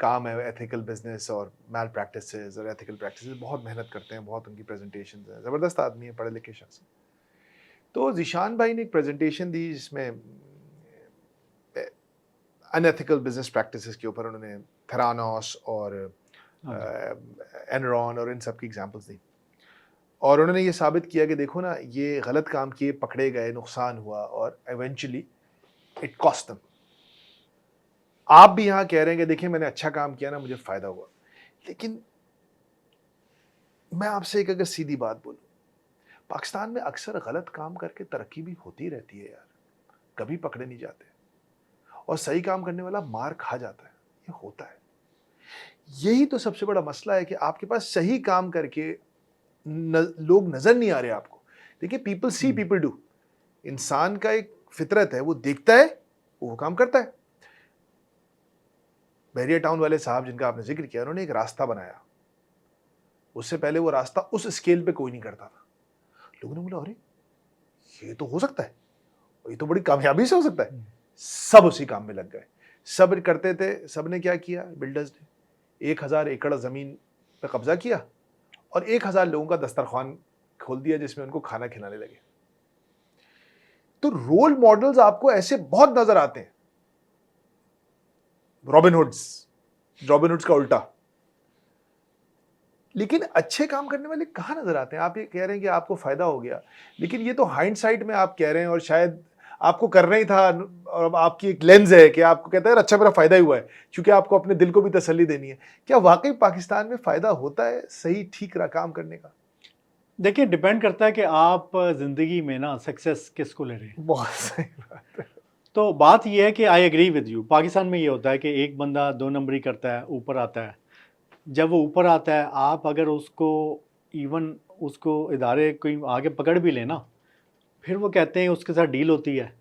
काम है एथिकल बिजनेस और मैल प्रैक्टिसेस और एथिकल प्रैक्टिसेस, बहुत मेहनत करते हैं, बहुत उनकी प्रेजेंटेशन है, ज़बरदस्त आदमी है, पढ़े लिखे शख्स। तो जीशान भाई ने एक प्रेजेंटेशन दी जिसमें अनएथिकल बिजनेस प्रैक्टिसेस के ऊपर उन्होंने थेरानोस और एनरॉन और इन सब की एग्जांपल्स दी, और उन्होंने ये साबित किया कि देखो ना, ये गलत काम किए, पकड़े गए, नुकसान हुआ, और इवेंचुअली इट कॉस्ट देम। आप भी यहाँ कह रहे हैं कि देखिए मैंने अच्छा काम किया ना, मुझे फ़ायदा हुआ, लेकिन मैं आपसे एक अगर सीधी बात बोलूँ, पाकिस्तान में अक्सर गलत काम करके तरक्की भी होती रहती है यार, कभी पकड़े नहीं जाते, और सही काम करने वाला मार खा जाता है, ये होता है। यही तो सबसे बड़ा मसला है कि आपके पास सही काम करके लोग नज़र नहीं आ रहे आपको। देखिए, पीपल सी पीपल डू, इंसान का एक फितरत है, वो देखता है, वो काम करता है। बहरिया टाउन वाले साहब जिनका आपने जिक्र किया, उन्होंने एक रास्ता बनाया, उससे पहले वो रास्ता उस स्केल पे कोई नहीं करता था। लोगों ने बोला अरे ये तो हो सकता है, ये तो बड़ी कामयाबी से हो सकता है। सब उसी काम में लग गए, सब करते थे। सब ने क्या किया, बिल्डर्स ने 1000 एकड़ ज़मीन पे कब्जा किया और 1000 लोगों का दस्तरखान खोल दिया जिसमें उनको खाना खिलाने लगे। तो रोल मॉडल्स आपको ऐसे बहुत नजर आते हैं, रॉबिनहुड्स का उल्टा। लेकिन अच्छे काम करने वाले कहाँ नजर आते हैं? आप ये कह रहे हैं कि आपको फायदा हो गया, लेकिन ये तो हाइंडसाइट में आप कह रहे हैं, और शायद आपको करना ही था, और अब आपकी एक लेंस है कि आपको कहता है अच्छा मेरा फायदा ही हुआ है, क्योंकि आपको अपने दिल को भी तसल्ली देनी है। क्या वाकई पाकिस्तान में फायदा होता है सही ठीक काम करने का? देखिए डिपेंड करता है कि आप ज़िंदगी में ना सक्सेस किसको ले रहे हैं। बहुत सही बात है। तो बात यह है कि I agree with you, Pakistan में ये होता है कि एक बंदा 2 नंबरी करता है, ऊपर आता है। जब वो ऊपर आता है, आप अगर उसको इवन उसको इदारे कोई आगे पकड़ भी लेना, फिर वो कहते हैं उसके साथ डील होती है,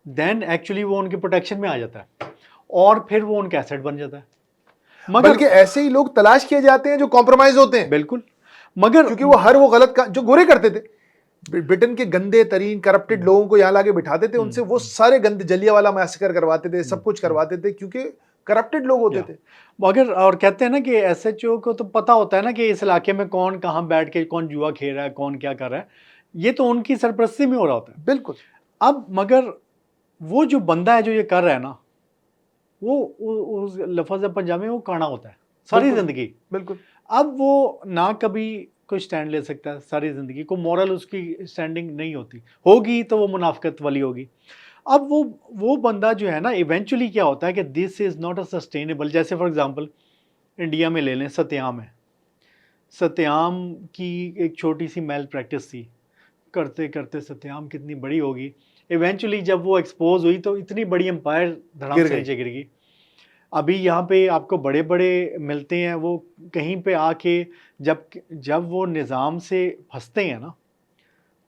देन एक्चुअली वो उनके प्रोटेक्शन में आ जाता है और फिर वो उनका एसेट बन जाता है। मगर बल्कि ऐसे ही लोग तलाश किए जाते हैं जो कॉम्प्रोमाइज होते हैं, बिल्कुल, मगर क्योंकि वो गलत जो गोरे करते थे, ब्रिटेन के गंदे तरीन करप्टेड लोगों को यहाँ लाके बिठाते थे, उनसे वो सारे गंदे जलियांवाला मैसेकर करवाते थे, सब कुछ करवाते थे, क्योंकि करप्टेड लोग होते थे। मगर और कहते हैं ना कि एसएचओ को तो पता होता है ना कि इस इलाके में कौन कहाँ बैठ के कौन जुआ खेल रहा है, कौन क्या कर रहा है, ये तो उनकी सरपरस्ती में हो रहा होता है। बिल्कुल। अब मगर वो जो बंदा है जो ये कर रहा है ना, वो उस लफ्ज़ पंजाबी में वो काना होता है सारी ज़िंदगी। बिल्कुल। अब वो ना कभी कोई स्टैंड ले सकता है सारी ज़िंदगी को, मॉरल उसकी स्टैंडिंग नहीं होगी तो वो मुनाफिकत वाली होगी। अब वो बंदा जो है ना, इवेंचुअली क्या होता है कि this is not a sustainable. जैसे फॉर एग्जांपल इंडिया में ले लें, सत्याम है। सत्यम की एक छोटी सी मेल प्रैक्टिस थी, करते करते सत्यम कितनी बड़ी होगी, इवेंचुअली जब वो एक्सपोज हुई तो इतनी बड़ी एम्पायर धड़ाम गिर से गई। नीचे गिर गई। अभी यहाँ पे आपको बड़े बड़े मिलते हैं, वो कहीं पे आके जब जब वो निज़ाम से फंसते हैं ना,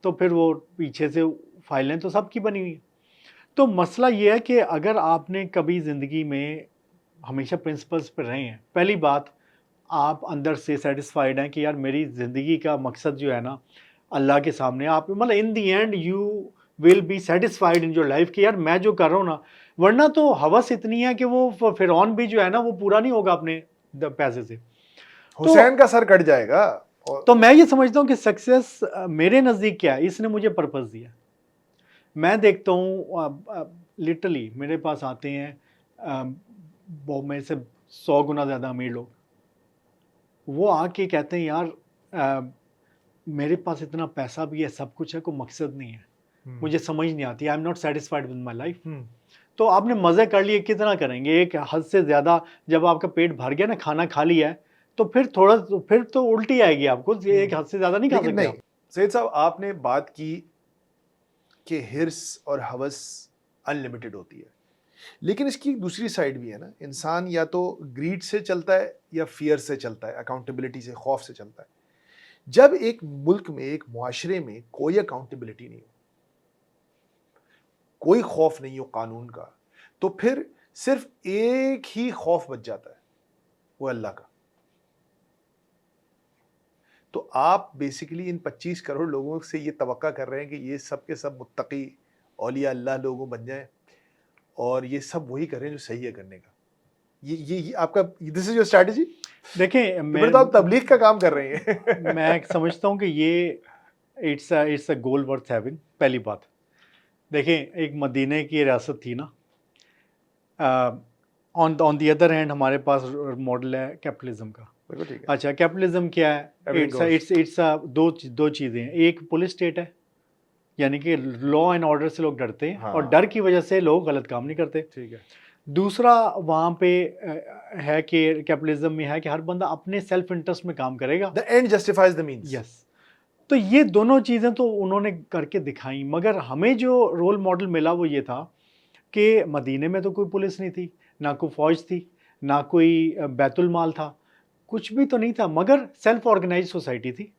तो फिर वो पीछे से फाइलें तो सबकी बनी हुई हैं। तो मसला ये है कि अगर आपने कभी ज़िंदगी में हमेशा प्रिंसिपल्स पे रहे हैं, पहली बात आप अंदर से सेटिस्फाइड हैं कि यार मेरी ज़िंदगी का मकसद जो है ना अल्लाह के सामने, आप मतलब in the end you will be satisfied in your life कि यार मैं जो कर रहा हूँ ना, वरना तो हवस इतनी है कि वो फिरौन भी जो है ना वो पूरा नहीं होगा अपने पैसे से। हुसैन का सर कट जाएगा। और तो मैं ये समझता हूँ कि सक्सेस मेरे नज़दीक क्या है, इसने मुझे पर्पस दिया। मैं देखता हूँ लिटरली मेरे पास आते हैं वो में से 100 गुना ज़्यादा अमीर लोग, वो आके कहते हैं यार मेरे पास इतना पैसा भी है, सब कुछ है, कोई मकसद नहीं है, मुझे समझ नहीं आती, I am not satisfied with my life. तो आपने मज़े कर लिए, कितना करेंगे, एक हद से ज़्यादा जब आपका पेट भर गया ना, खाना खा लिया है, तो फिर तो उल्टी आएगी आपको, एक हद से ज़्यादा नहीं खा लेकिन सकते नहीं आप। सैयद साहब, आपने बात की कि हिर्स और हवस अनलिमिटेड होती है, लेकिन इसकी एक दूसरी साइड भी है ना। इंसान या तो ग्रीड से चलता है या फियर से चलता है, अकाउंटेबिलिटी से, खौफ से चलता है। जब एक मुल्क में, एक मुआशरे में कोई अकाउंटेबिलिटी नहीं हो, कोई खौफ नहीं हो कानून का, तो फिर सिर्फ एक ही खौफ बच जाता है, वो अल्लाह का। तो आप बेसिकली इन 25 करोड़ लोगों से ये तवक्का कर रहे हैं कि ये सब के सब मुत्तकी औलिया अल्लाह लोगों बन जाएं और ये सब वही करें जो सही है करने का। ये आपका, दिस इज योर स्ट्रैटेजी? देखें फिर तो आप तबलीग का काम कर रहे हैं। मैं समझता हूँ कि ये it's a goal worth having. पहली बात देखें, एक मदीने की रियासत थी ना, ऑन द अदर हैंड हमारे पास मॉडल है कैपिटलिज्म का। बिल्कुल ठीक है। अच्छा, कैपिटलिज्म क्या है? Everything इट्स दो चीज़ें हैं। एक पुलिस स्टेट है, यानी कि लॉ एंड ऑर्डर से लोग डरते हैं, और हाँ। डर की वजह से लोग गलत काम नहीं करते। ठीक है। दूसरा वहाँ पे है कि कैपिटलिज्म में है कि हर बंदा अपने सेल्फ इंटरेस्ट में काम करेगा। The end justifies the means. Yes. तो ये दोनों चीज़ें तो उन्होंने करके दिखाई, मगर हमें जो रोल मॉडल मिला वो ये था कि मदीने में तो कोई पुलिस नहीं थी, ना कोई फ़ौज थी, ना कोई बैतुल माल था, कुछ भी तो नहीं था, मगर सेल्फ ऑर्गेनाइज सोसाइटी थी।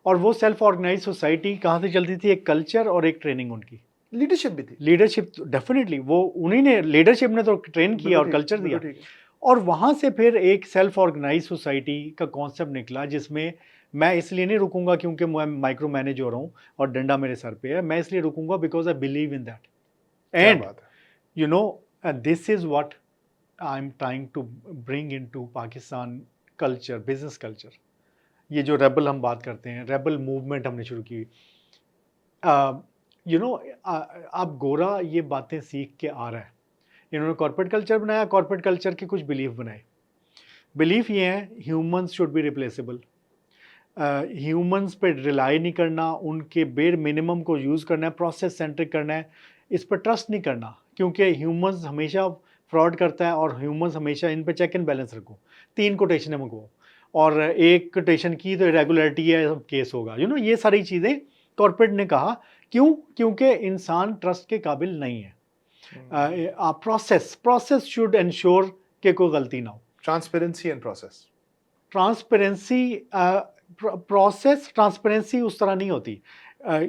और वो सेल्फ ऑर्गेनाइज सोसाइटी कहाँ से चलती थी? एक कल्चर और एक ट्रेनिंग उनकी। लीडरशिप भी थी। लीडरशिप डेफिनेटली, वो उन्हीं ने, लीडरशिप ने तो ट्रेन किया और कल्चर दिया। और वहाँ से फिर एक सेल्फ ऑर्गेनाइज सोसाइटी का कॉन्सेप्ट निकला, जिसमें मैं इसलिए नहीं रुकूंगा क्योंकि मैं माइक्रो मैनेज हो रहा हूँ और डंडा मेरे सर पे है, मैं इसलिए रुकूंगा because I believe in that. And you know, this is what I'm trying to bring into Pakistan culture, business culture. ये जो रेबल हम बात करते हैं, रेबल मूवमेंट हमने शुरू की। यू नो, अब गोरा ये बातें सीख के आ रहा है, इन्होंने कॉर्पोरेट कल्चर बनाया, कॉर्पोरेट कल्चर के कुछ बिलीफ बनाए। बिलीफ ये हैं, humans should be replaceable, humans पे रिलाई नहीं करना, उनके बेर मिनिमम को यूज़ करना है, प्रोसेस सेंट्रिक करना है, इस पर ट्रस्ट नहीं करना, क्योंकि ह्यूमंस हमेशा फ्रॉड करता है और ह्यूमंस हमेशा इन पे चेक एंड बैलेंस रखो। 3 कोटेशनें मंगवाओ और एक कोटेशन की तो इरेगुलरिटी है, केस होगा। यू नो, ये सारी चीज़ें कॉर्पोरेट ने कहा। क्यों? क्योंकि इंसान ट्रस्ट के काबिल नहीं है। प्रोसेस शुड इंश्योर कि कोई गलती ना हो। Transparency and process. ट्रांसपेरेंसी उस तरह नहीं होती।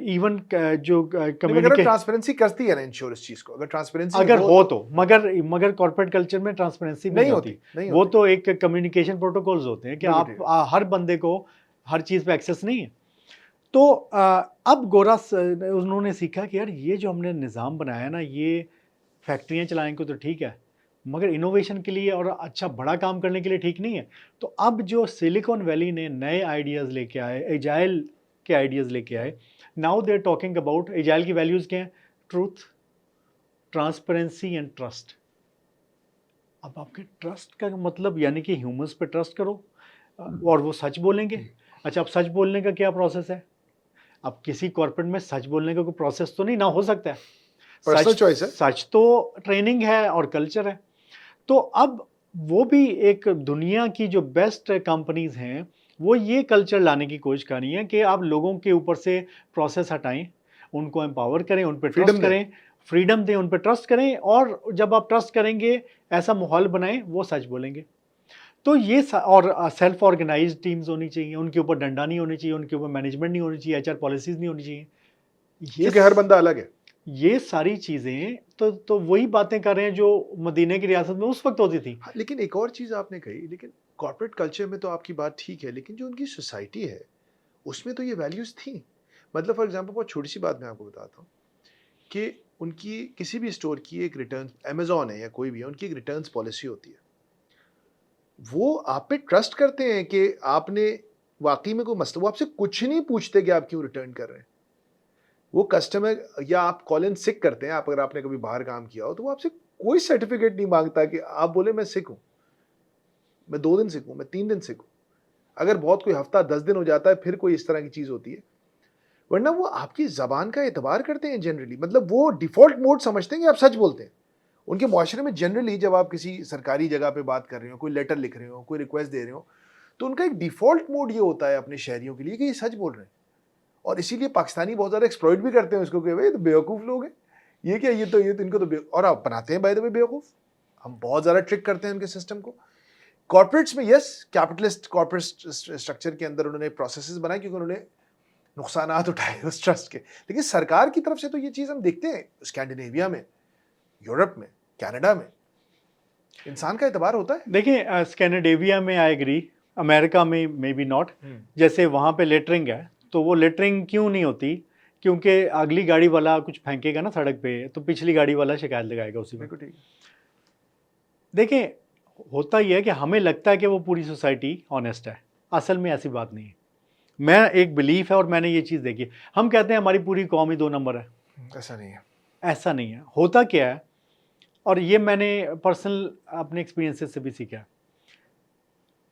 इवन जो कम्युनिकेशन ट्रांसपेरेंसी करती है ना इंश्योर इस चीज को, अगर ट्रांसपेरेंसी अगर हो तो, मगर कॉर्पोरेट कल्चर में ट्रांसपेरेंसी नहीं होती। वो तो एक कम्युनिकेशन प्रोटोकॉल्स होते हैं कि आप हर बंदे को हर चीज़ पे एक्सेस नहीं है। तो अब गोरा उन्होंने सीखा कि यार ये जो हमने निज़ाम बनाया ना, ये फैक्ट्रियाँ चलाएंगे तो ठीक है, मगर इनोवेशन के लिए और अच्छा बड़ा काम करने के लिए ठीक नहीं है। तो अब जो सिलिकॉन वैली ने नए आइडियाज़ लेके आए, एजाइल के आइडियाज़ लेके आए, now they are talking about agile की वैल्यूज़ क्या हैं? Truth, transparency and trust. अब आपके ट्रस्ट का मतलब यानी कि ह्यूमंस पे ट्रस्ट करो और वो सच बोलेंगे। अच्छा, अब सच बोलने का क्या प्रोसेस है? अब किसी कॉर्पोरेट में सच बोलने का कोई प्रोसेस तो नहीं ना, हो सकता है पर्सनल चॉइस है, सच तो ट्रेनिंग है और कल्चर है। तो अब वो भी एक दुनिया की जो बेस्ट कंपनीज हैं वो ये कल्चर लाने की कोशिश कर रही है कि आप लोगों के ऊपर से प्रोसेस हटाएं, उनको एम्पावर करें, उन पर Freedom ट्रस्ट करें, फ्रीडम दें, उन पर ट्रस्ट करें, और जब आप ट्रस्ट करेंगे ऐसा माहौल बनाएं, वो सच बोलेंगे। तो ये और सेल्फ ऑर्गेनाइज्ड टीम्स होनी चाहिए, उनके ऊपर डंडा नहीं होनी चाहिए, उनके ऊपर मैनेजमेंट नहीं होनी चाहिए, एचआर पॉलिसीज नहीं होनी चाहिए। क्योंकि हर बंदा अलग है। ये सारी चीज़ें तो वही बातें कर रहे हैं जो मदीने की रियासत में उस वक्त होती थी। हाँ, लेकिन एक और चीज़ आपने कही, लेकिन कॉर्पोरेट कल्चर में तो आपकी बात ठीक है, लेकिन जो उनकी सोसाइटी है उसमें तो ये वैल्यूज़ थी। मतलब फॉर एग्जांपल बहुत छोटी सी बात मैं आपको बताता हूँ कि उनकी किसी भी स्टोर की एक रिटर्न, अमेज़ॉन है या कोई भी है, उनकी एक रिटर्न्स पॉलिसी होती है। वो आप पे ट्रस्ट करते हैं कि आपने वाक़ई में कोई मसला, वो आपसे कुछ नहीं पूछते कि आप क्यों रिटर्न कर रहे हैं। वो कस्टमर, या आप कॉल इन सिक करते हैं, आप अगर आपने कभी बाहर काम किया हो, तो वो आपसे कोई सर्टिफिकेट नहीं मांगता कि आप बोले मैं सिक हूँ, मैं 2 दिन सिक हूँ, मैं 3 दिन सिक हूँ। अगर बहुत कोई हफ्ता 10 दिन हो जाता है फिर कोई इस तरह की चीज़ होती है, वरना वो आपकी ज़बान का एतबार करते हैं जनरली। मतलब वो डिफ़ॉल्ट मोड समझते हैं कि आप सच बोलते हैं। उनके मुआशरे में जनरली जब आप किसी सरकारी जगह पे बात कर रहे हो, कोई लेटर लिख रहे हो, कोई रिक्वेस्ट दे रहे हो, तो उनका एक डिफ़ॉल्ट मोड ये होता है अपने शहरियों के लिए कि ये सच बोल रहे हैं। और इसीलिए पाकिस्तानी बहुत ज़्यादा एक्सप्लॉइट भी करते हैं उसको कि भाई तो बेवकूफ़ लोग हैं, ये क्या, ये तो इनको तो और आप बनाते हैं बाय द वे बेवकूफ़। हम बहुत ज़्यादा ट्रिक करते हैं उनके सिस्टम को। कॉर्पोरेट्स में यस, कैपिटलिस्ट कॉर्पोरेट स्ट्रक्चर के अंदर उन्होंने प्रोसेसेस बनाए क्योंकि उन्होंने नुकसानात उठाए उस ट्रस्ट के। लेकिन सरकार की तरफ से तो ये चीज़ हम देखते हैं स्कैंडिनेविया में, यूरोप में, कनाडा में इंसान का एतबार होता है। देखिए स्कैंडिनेविया में आई एग्री, अमेरिका में मे बी नॉट। जैसे वहाँ पे लेटरिंग है, तो वो लेटरिंग क्यों नहीं होती? क्योंकि अगली गाड़ी वाला कुछ फेंकेगा ना सड़क पे, तो पिछली गाड़ी वाला शिकायत लगाएगा उसी में। बिल्कुल ठीक। देखिए होता ही है कि हमें लगता है कि वो पूरी सोसाइटी ऑनेस्ट है, असल में ऐसी बात नहीं है। मैं एक बिलीफ है और मैंने ये चीज़ देखी। हम कहते हैं हमारी पूरी कौम ही 2 नंबर है, ऐसा नहीं है। ऐसा नहीं है। होता क्या है, और ये मैंने पर्सनल अपने एक्सपीरियंसेस से भी सीखा है।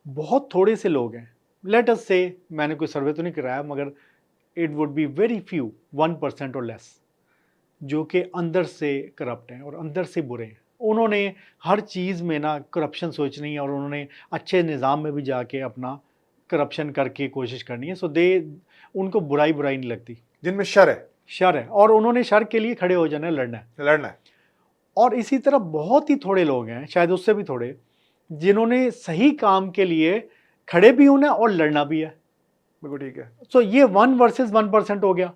बहुत थोड़े से लोग हैं, लेट अस से, मैंने कोई सर्वे तो नहीं कराया, मगर it would be very few, 1% और लेस, जो कि अंदर से करप्ट हैं और अंदर से बुरे हैं। उन्होंने हर चीज़ में ना करप्शन सोचनी है और उन्होंने अच्छे निज़ाम में भी जाके अपना करप्शन करके कोशिश करनी है। सो उनको बुराई नहीं लगती, जिनमें शर है, और उन्होंने शर के लिए खड़े हो जाना है, लड़ना है। और इसी तरह बहुत ही थोड़े लोग हैं, शायद उससे भी थोड़े, जिन्होंने सही काम के लिए खड़े भी होना और लड़ना भी है। बिल्कुल ठीक है। सो ये 1 वर्सेस 1% हो गया।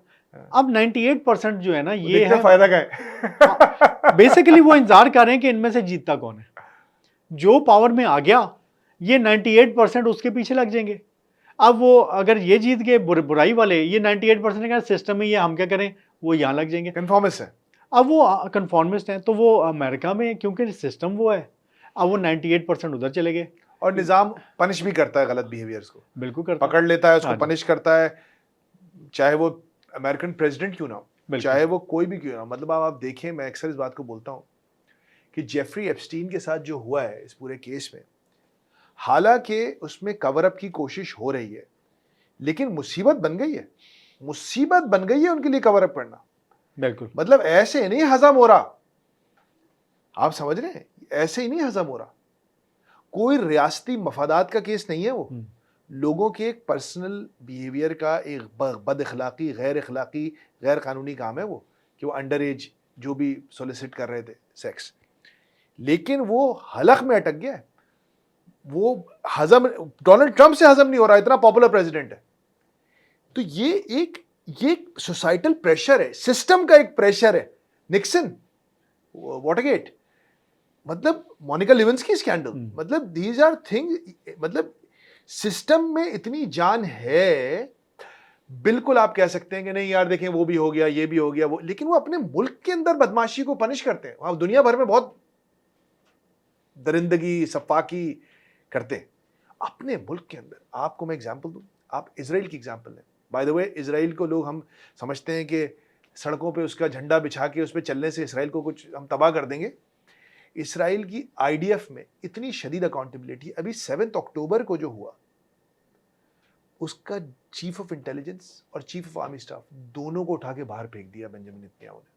अब 98% जो है ना, ये है फायदा का है। बेसिकली वो इंतजार कर रहे हैं कि इनमें से जीतता कौन है। जो पावर में आ गया, ये 98% उसके पीछे लग जाएंगे। अब वो अगर ये जीत गए बुराई वाले, ये 98% का सिस्टम ही है, हम क्या करें, वो यहाँ लग जाएंगे। कन्फॉर्मिस्ट है। अब वो कन्फॉर्मिस्ट हैं, तो वो अमेरिका में क्योंकि सिस्टम वो है, अब वो 98% उधर चले गए। और निज़ाम पनिश भी करता है गलत बिहेवियर्स को, बिल्कुल करता पकड़ लेता है उसको, हाँ जी। पनिश करता है, चाहे वो अमेरिकन प्रेसिडेंट क्यों ना हो, बिल्कुल। चाहे वो कोई भी क्यों ना हो। मतलब आप देखें, मैं अक्सर इस बात को बोलता हूँ कि जेफरी एप्स्टीन के साथ जो हुआ है इस पूरे केस में, हालांकि उसमें कवर अप की कोशिश हो रही है, लेकिन मुसीबत बन गई है, मुसीबत बन गई है उनके लिए कवर अप करना। बिल्कुल। मतलब ऐसे नहीं हजम हो रहा, आप समझ रहे हैं, ऐसे ही नहीं हजम हो रहा। कोई रियासती मफादात का केस नहीं है वो, लोगों के एक पर्सनल बिहेवियर का एक बद अखलाकी, गैर अखलाकी, गैर कानूनी काम है वो, कि वो अंडर एज जो भी सोलिसिट कर रहे थे सेक्स, लेकिन वो हलक में अटक गया है। वो हजम, डोनाल्ड ट्रंप से हजम नहीं हो रहा, इतना पॉपुलर प्रेसिडेंट है। तो ये सोसाइटल प्रेशर है, सिस्टम का एक प्रेशर है। निक्सन, वाटरगेट, मतलब मोनिका लेविंस्की स्कैंडल, मतलब दीज आर थिंग, मतलब सिस्टम में इतनी जान है। बिल्कुल आप कह सकते हैं कि नहीं यार देखें वो भी हो गया, ये भी हो गया, वो, लेकिन वो अपने मुल्क के अंदर बदमाशी को पनिश करते हैं। वहां दुनिया भर में बहुत दरिंदगी, सफाकी करते हैं, अपने मुल्क के अंदर। आपको मैं एग्जांपल दूं, आप इजराइल की एग्जांपल लें। बाय द वे, इजराइल को लोग, हम समझते हैं कि सड़कों पे उसका झंडा बिछा के उस पर चलने से इसराइल को कुछ हम तबाह कर देंगे। इसराइल की आईडीएफ में इतनी शदीद अकाउंटेबिलिटी, अभी 7 अक्टूबर को जो हुआ, उसका चीफ ऑफ इंटेलिजेंस और चीफ ऑफ आर्मी स्टाफ दोनों को उठा के बाहर फेंक दिया बेंजामिन नेतन्याहू ने।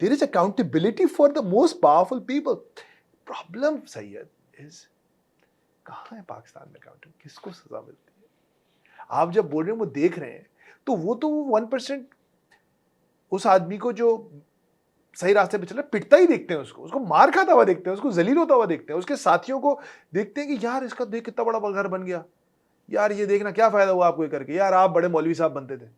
There is accountability for the most powerful people. Problem, Syed, is कहाँ है पाकिस्तान में अकाउंटेंट, किसको सजा मिलती है? आप जब बोल रहे हैं वो देख रहे हैं, तो वो 1% उस आदमी को जो सही रास्ते पे चल रहा है पिटता ही देखते हैं, उसको मार खाता हुआ देखते हैं, उसको जलील होता हुआ देखते हैं, उसके साथियों को देखते हैं कि यार इसका देख कितना बड़ा घर बन गया, यार ये देखना क्या फायदा हुआ आपको ये करके, यार आप बड़े मौलवी साहब बनते थे।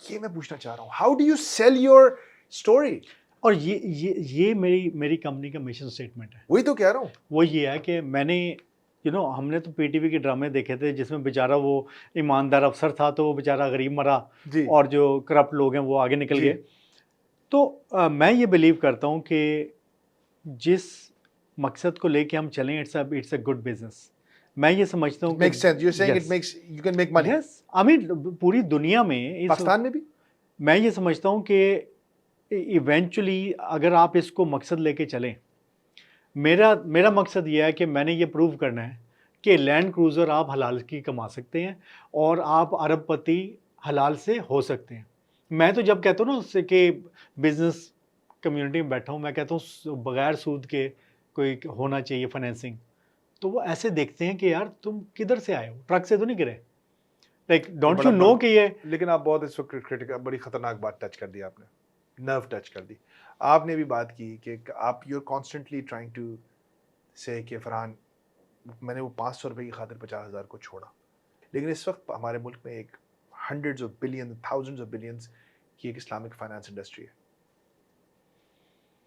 ये मैं पूछना चाह रहा हूँ, how do you sell your story? और ये मेरी कंपनी का मिशन स्टेटमेंट है। वही तो कह रहा हूँ। वो ये है कि मैंने हमने तो पीटीवी के ड्रामे देखे थे जिसमें बेचारा वो ईमानदार अफसर था तो वो बेचारा गरीब मरा जी। और जो करप्ट लोग हैं वो आगे निकल जी। गए। तो मैं ये बिलीव करता हूँ कि जिस मकसद को लेके हम चलें, इट्स अ गुड बिजनेस। मैं ये समझता हूँ Makes sense. You're saying Yes. it makes you can make money. Yes. I mean, पूरी दुनिया में पाकिस्तान में भी मैं ये समझता हूँ कि इवेंचुअली अगर आप इसको मकसद लेके चलें, मेरा मकसद ये है कि मैंने ये प्रूव करना है कि लैंड क्रूज़र आप हलाल की कमा सकते हैं और आप अरबपति हलाल से हो सकते हैं। मैं तो जब कहता हूँ ना उससे कि बिजनेस कम्युनिटी में बैठा हूँ, मैं कहता हूँ बगैर सूद के कोई होना चाहिए फाइनेंसिंग, तो वो ऐसे देखते हैं कि यार तुम किधर से आए हो, ट्रक से तो नहीं गिरे, लाइक डोंट यू नो कि ये। लेकिन आप बहुत इस वक्त क्रिटिकल, बड़ी खतरनाक बात टच कर दी आपने, नर्व टच कर दी। आपने भी बात की कि आप you are constantly trying to say कि फरहान मैंने वो 500 रुपये की खातिर 50,000 को छोड़ा, लेकिन इस वक्त हमारे मुल्क में एक hundreds of billion, thousands of billions की एक इस्लामिक फाइनेंस इंडस्ट्री है।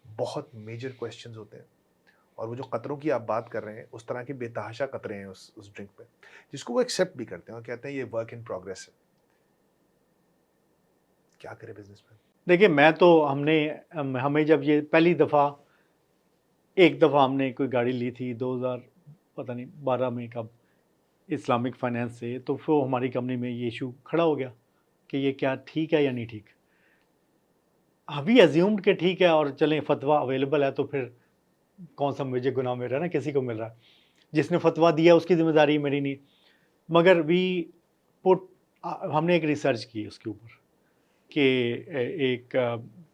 बहुत मेजर क्वेश्चंस होते हैं, और वो जो कतरों की आप बात कर रहे हैं उस तरह के बेतहाशा कतरे हैं उस ड्रिंक पे, जिसको वो एक्सेप्ट भी करते हैं और कहते हैं ये वर्क इन प्रोग्रेस है। क्या करे बिजनेसमैन? देखिए मैं तो हमें जब ये पहली दफ़ा एक दफ़ा हमने कोई गाड़ी ली थी 2012 में कब इस्लामिक फाइनेंस से, तो फिर हमारी कंपनी में ये इशू खड़ा हो गया कि ये क्या ठीक है या नहीं ठीक। अभी एज्यूम्ड कि ठीक है और चलें फतवा अवेलेबल है, तो फिर कौन सा मुझे गुनाह मिल रहा है ना, किसी को मिल रहा है, जिसने फतवा दिया उसकी जिम्मेदारी मेरी नहीं। मगर हमने एक रिसर्च की उसके ऊपर कि एक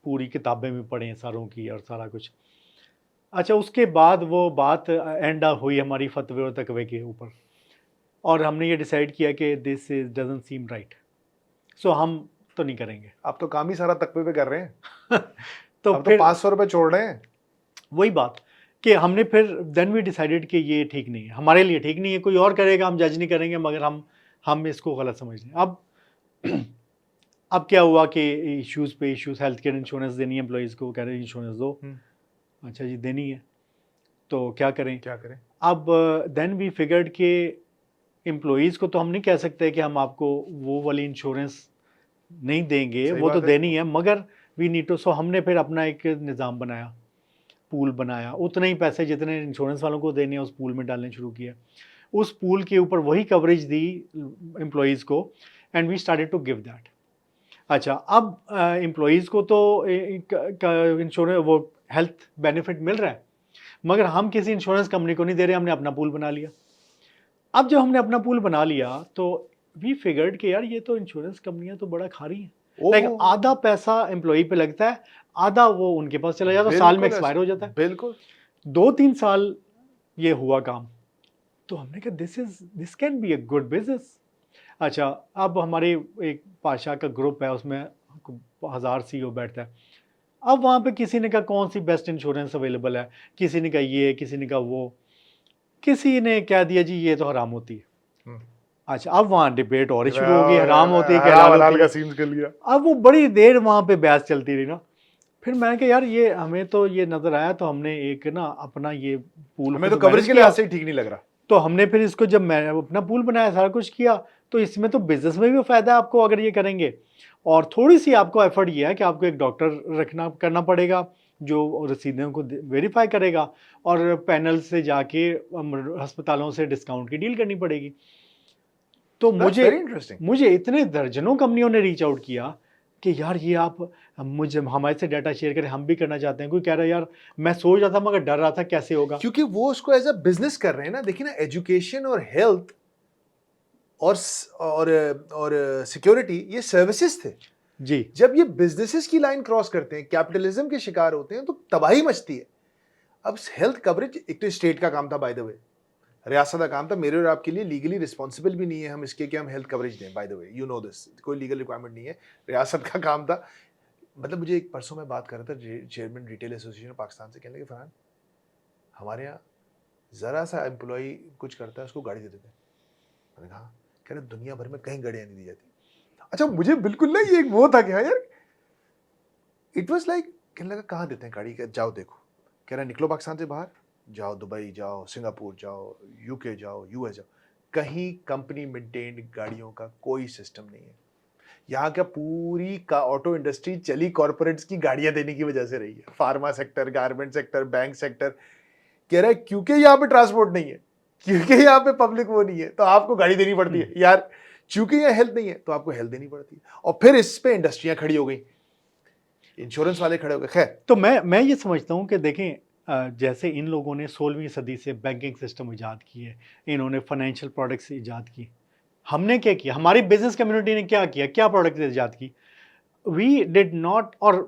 पूरी किताबें भी पढ़ें सारों की और सारा कुछ। अच्छा, उसके बाद वो बात एंड हुई हमारी फतवे और तकवे के ऊपर, और हमने ये डिसाइड किया कि this is doesn't seem right, so हम तो नहीं करेंगे। आप तो काम ही सारा तकवे पे कर रहे हैं। तो अब फिर 500 रुपये छोड़ रहे हैं। वही बात कि हमने फिर देन वी डिसाइडेड कि ये ठीक नहीं है, हमारे लिए ठीक नहीं है, कोई और करेगा हम जज नहीं करेंगे, मगर हम इसको गलत समझ लें। अब क्या हुआ कि इश्यूज़ पे इश्यूज़, हेल्थ केयर इंश्योरेंस देनी है एम्प्लॉइज़ को, कह रहे हैं इंश्योरेंस दो। अच्छा जी देनी है, तो क्या करें? अब देन वी फिगर्ड कि एम्प्लॉइज़ को तो हम नहीं कह सकते कि हम आपको वो वाली इंश्योरेंस नहीं देंगे, वो तो देनी है, मगर वी नीड टू। सो हमने फिर अपना एक निज़ाम बनाया, पूल बनाया, उतने ही पैसे जितने इंश्योरेंस वालों को देने हैं उस पूल में डालने शुरू किया, उस पूल के ऊपर वही कवरेज दी एम्प्लॉइज़ को, and we started to give that. अच्छा, अब एम्प्लॉइज़ को तो इंश्योरेंस वो हेल्थ बेनिफिट मिल रहा है, मगर हम किसी इंश्योरेंस कंपनी को नहीं दे रहे, हमने अपना पूल बना लिया। अब जब हमने अपना पूल बना लिया तो वी फिगर्ड कि यार ये तो इंश्योरेंस कंपनियां तो बड़ा खा रही हैं, लाइक आधा पैसा एम्प्लॉई पे लगता है, आधा वो उनके पास चला जाता है, साल में एक्सपायर हो जाता है। बिल्कुल 2-3 साल ये हुआ काम, तो हमने कहा this can be a good business. अच्छा, अब हमारे एक पाशा का ग्रुप है, उसमें 1000 CEO बैठता है। अब वहाँ पे किसी ने कहा कौन सी बेस्ट इंश्योरेंस अवेलेबल है, किसी ने कहा ये, किसी ने कहा वो, किसी ने कह दिया जी ये तो हराम होती है। अच्छा, अब वहाँ डिबेट और शुरू हो गई, हराम होती है कि हलाल का सीन कर लिया। अब वो बड़ी देर वहाँ पे बहस चलती रही ना। फिर मैंने कहा यार ये हमें तो ये नज़र आया, तो हमने एक ना अपना ये पूल, हमें तो कवरेज के लिहाज से ठीक नहीं लग रहा, तो हमने फिर इसको जब मैं अपना पूल बनाया, सारा कुछ किया, तो इसमें तो बिजनेस में भी फ़ायदा है आपको अगर ये करेंगे, और थोड़ी सी आपको एफर्ट ये है कि आपको एक डॉक्टर करना पड़ेगा जो रसीदों को वेरीफाई करेगा, और पैनल से जाके अस्पतालों से डिस्काउंट की डील करनी पड़ेगी। तो मुझे इतने दर्जनों कंपनियों ने रीच आउट किया कि यार ये आप हमारे से डाटा शेयर करें, हम भी करना चाहते हैं। कोई कह रहा है यार मैं सोच रहा था मगर डर रहा था कैसे होगा, क्योंकि वो उसको एज अ बिजनेस कर रहे हैं ना। देखिए ना, एजुकेशन और हेल्थ और सिक्योरिटी ये सर्विसेज थे जी। जब ये बिजनेसेस की लाइन क्रॉस करते हैं, कैपिटलिज्म के शिकार होते हैं, तो तबाही मचती है। अब हेल्थ कवरेज एक तो स्टेट का काम था, बाय द वे, रियासत का काम था, मेरे और आपके लिए लीगली रिस्पॉन्सिबल भी नहीं है हम इसके कि हम हेल्थ कवरेज दें, by the way you know this, कोई लीगल रिक्वायरमेंट नहीं है, रियासत का काम था। मतलब मुझे एक परसों मैं बात कर रहा था चेयरमैन रिटेल एसोसिएशन पाकिस्तान से, कहने लगे फरहान हमारे यहाँ ज़रा सा एम्प्लॉई कुछ करता है उसको गाड़ी दे देते हैं। मैंने कहा कह रहे दुनिया भर में कहीं गाड़ियाँ नहीं दी जाती। अच्छा मुझे बिल्कुल ना ये एक वो था कि हाँ यार, इट वाज लाइक कहने लगा कहाँ देते हैं गाड़ी, जाओ देखो। कह रहा निकलो पाकिस्तान से बाहर, जाओ दुबई जाओ, सिंगापुर जाओ, यूके जाओ, यूएस जाओ, कहीं कंपनी मेंटेन्ड गाड़ियों का कोई सिस्टम नहीं है। यहाँ का पूरी का ऑटो इंडस्ट्री चली कॉर्पोरेट्स की गाड़ियां देने की वजह से रही है, pharma sector, garment sector, bank sector. कह रहा है क्योंकि यहाँ पे ट्रांसपोर्ट नहीं है, क्योंकि यहाँ पे पब्लिक वो नहीं है, तो आपको गाड़ी देनी पड़ती है यार। चूंकि यहाँ हेल्थ नहीं है तो आपको हेल्थ देनी पड़ती है, और फिर इस पे इंडस्ट्रियां खड़ी हो गई, इंश्योरेंस वाले खड़े हो गए। खैर तो मैं ये समझता हूँ कि देखें जैसे इन लोगों ने 16वीं सदी से बैंकिंग सिस्टम ईजाद की है, इन्होंने फाइनेंशियल प्रोडक्ट्स ईजाद की, हमने क्या किया, हमारी बिजनेस कम्युनिटी ने क्या किया, क्या प्रोडक्ट्स ईजाद की, वी डिड नॉट, और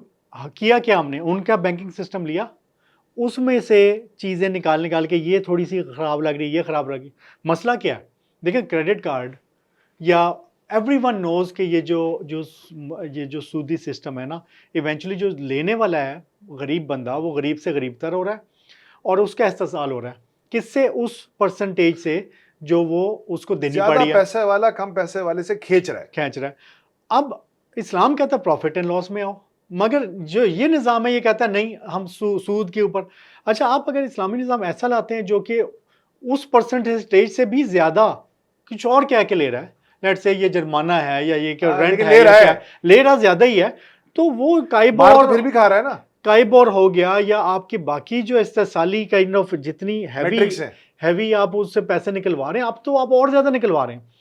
किया क्या हमने, उनका बैंकिंग सिस्टम लिया, उसमें से चीज़ें निकाल के ये थोड़ी सी ख़राब लग रही है, ये ख़राब लग रही, मसला क्या है, देखिए क्रेडिट कार्ड या एवरीवन नोज कि ये जो सूदी सिस्टम है ना, इवेंचुअली जो लेने वाला है गरीब बंदा, वो गरीब से गरीब तर हो रहा है, और उसका इस्तेसाल हो रहा है किससे, उस परसेंटेज से जो वो उसको देनी ज्यादा पड़ी है, पैसे वाला कम पैसे वाले से खींच रहा है। अब इस्लाम कहता है प्रॉफिट एंड लॉस में आओ, मगर जो ये निज़ाम है ये कहता है नहीं हम सूद के ऊपर। अच्छा आप अगर इस्लामी निज़ाम ऐसा लाते हैं जो कि उस परसेंटेज से भी ज़्यादा कुछ और कह के ले रहा है, लेट से ये जुर्माना है या ये क्या रेंट लेकिन है, ले रहा या है, क्या ले रहा ज़्यादा ही है, तो वो मार तो फिर भी खा रहा है ना, काइबोर हो गया, या आपकी बाकी जो इस्तेसाली काइंड ऑफ जितनी मैट्रिक्स है, हैवी आप उससे पैसे निकलवा रहे हैं, अब तो आप और ज़्यादा निकलवा रहे हैं,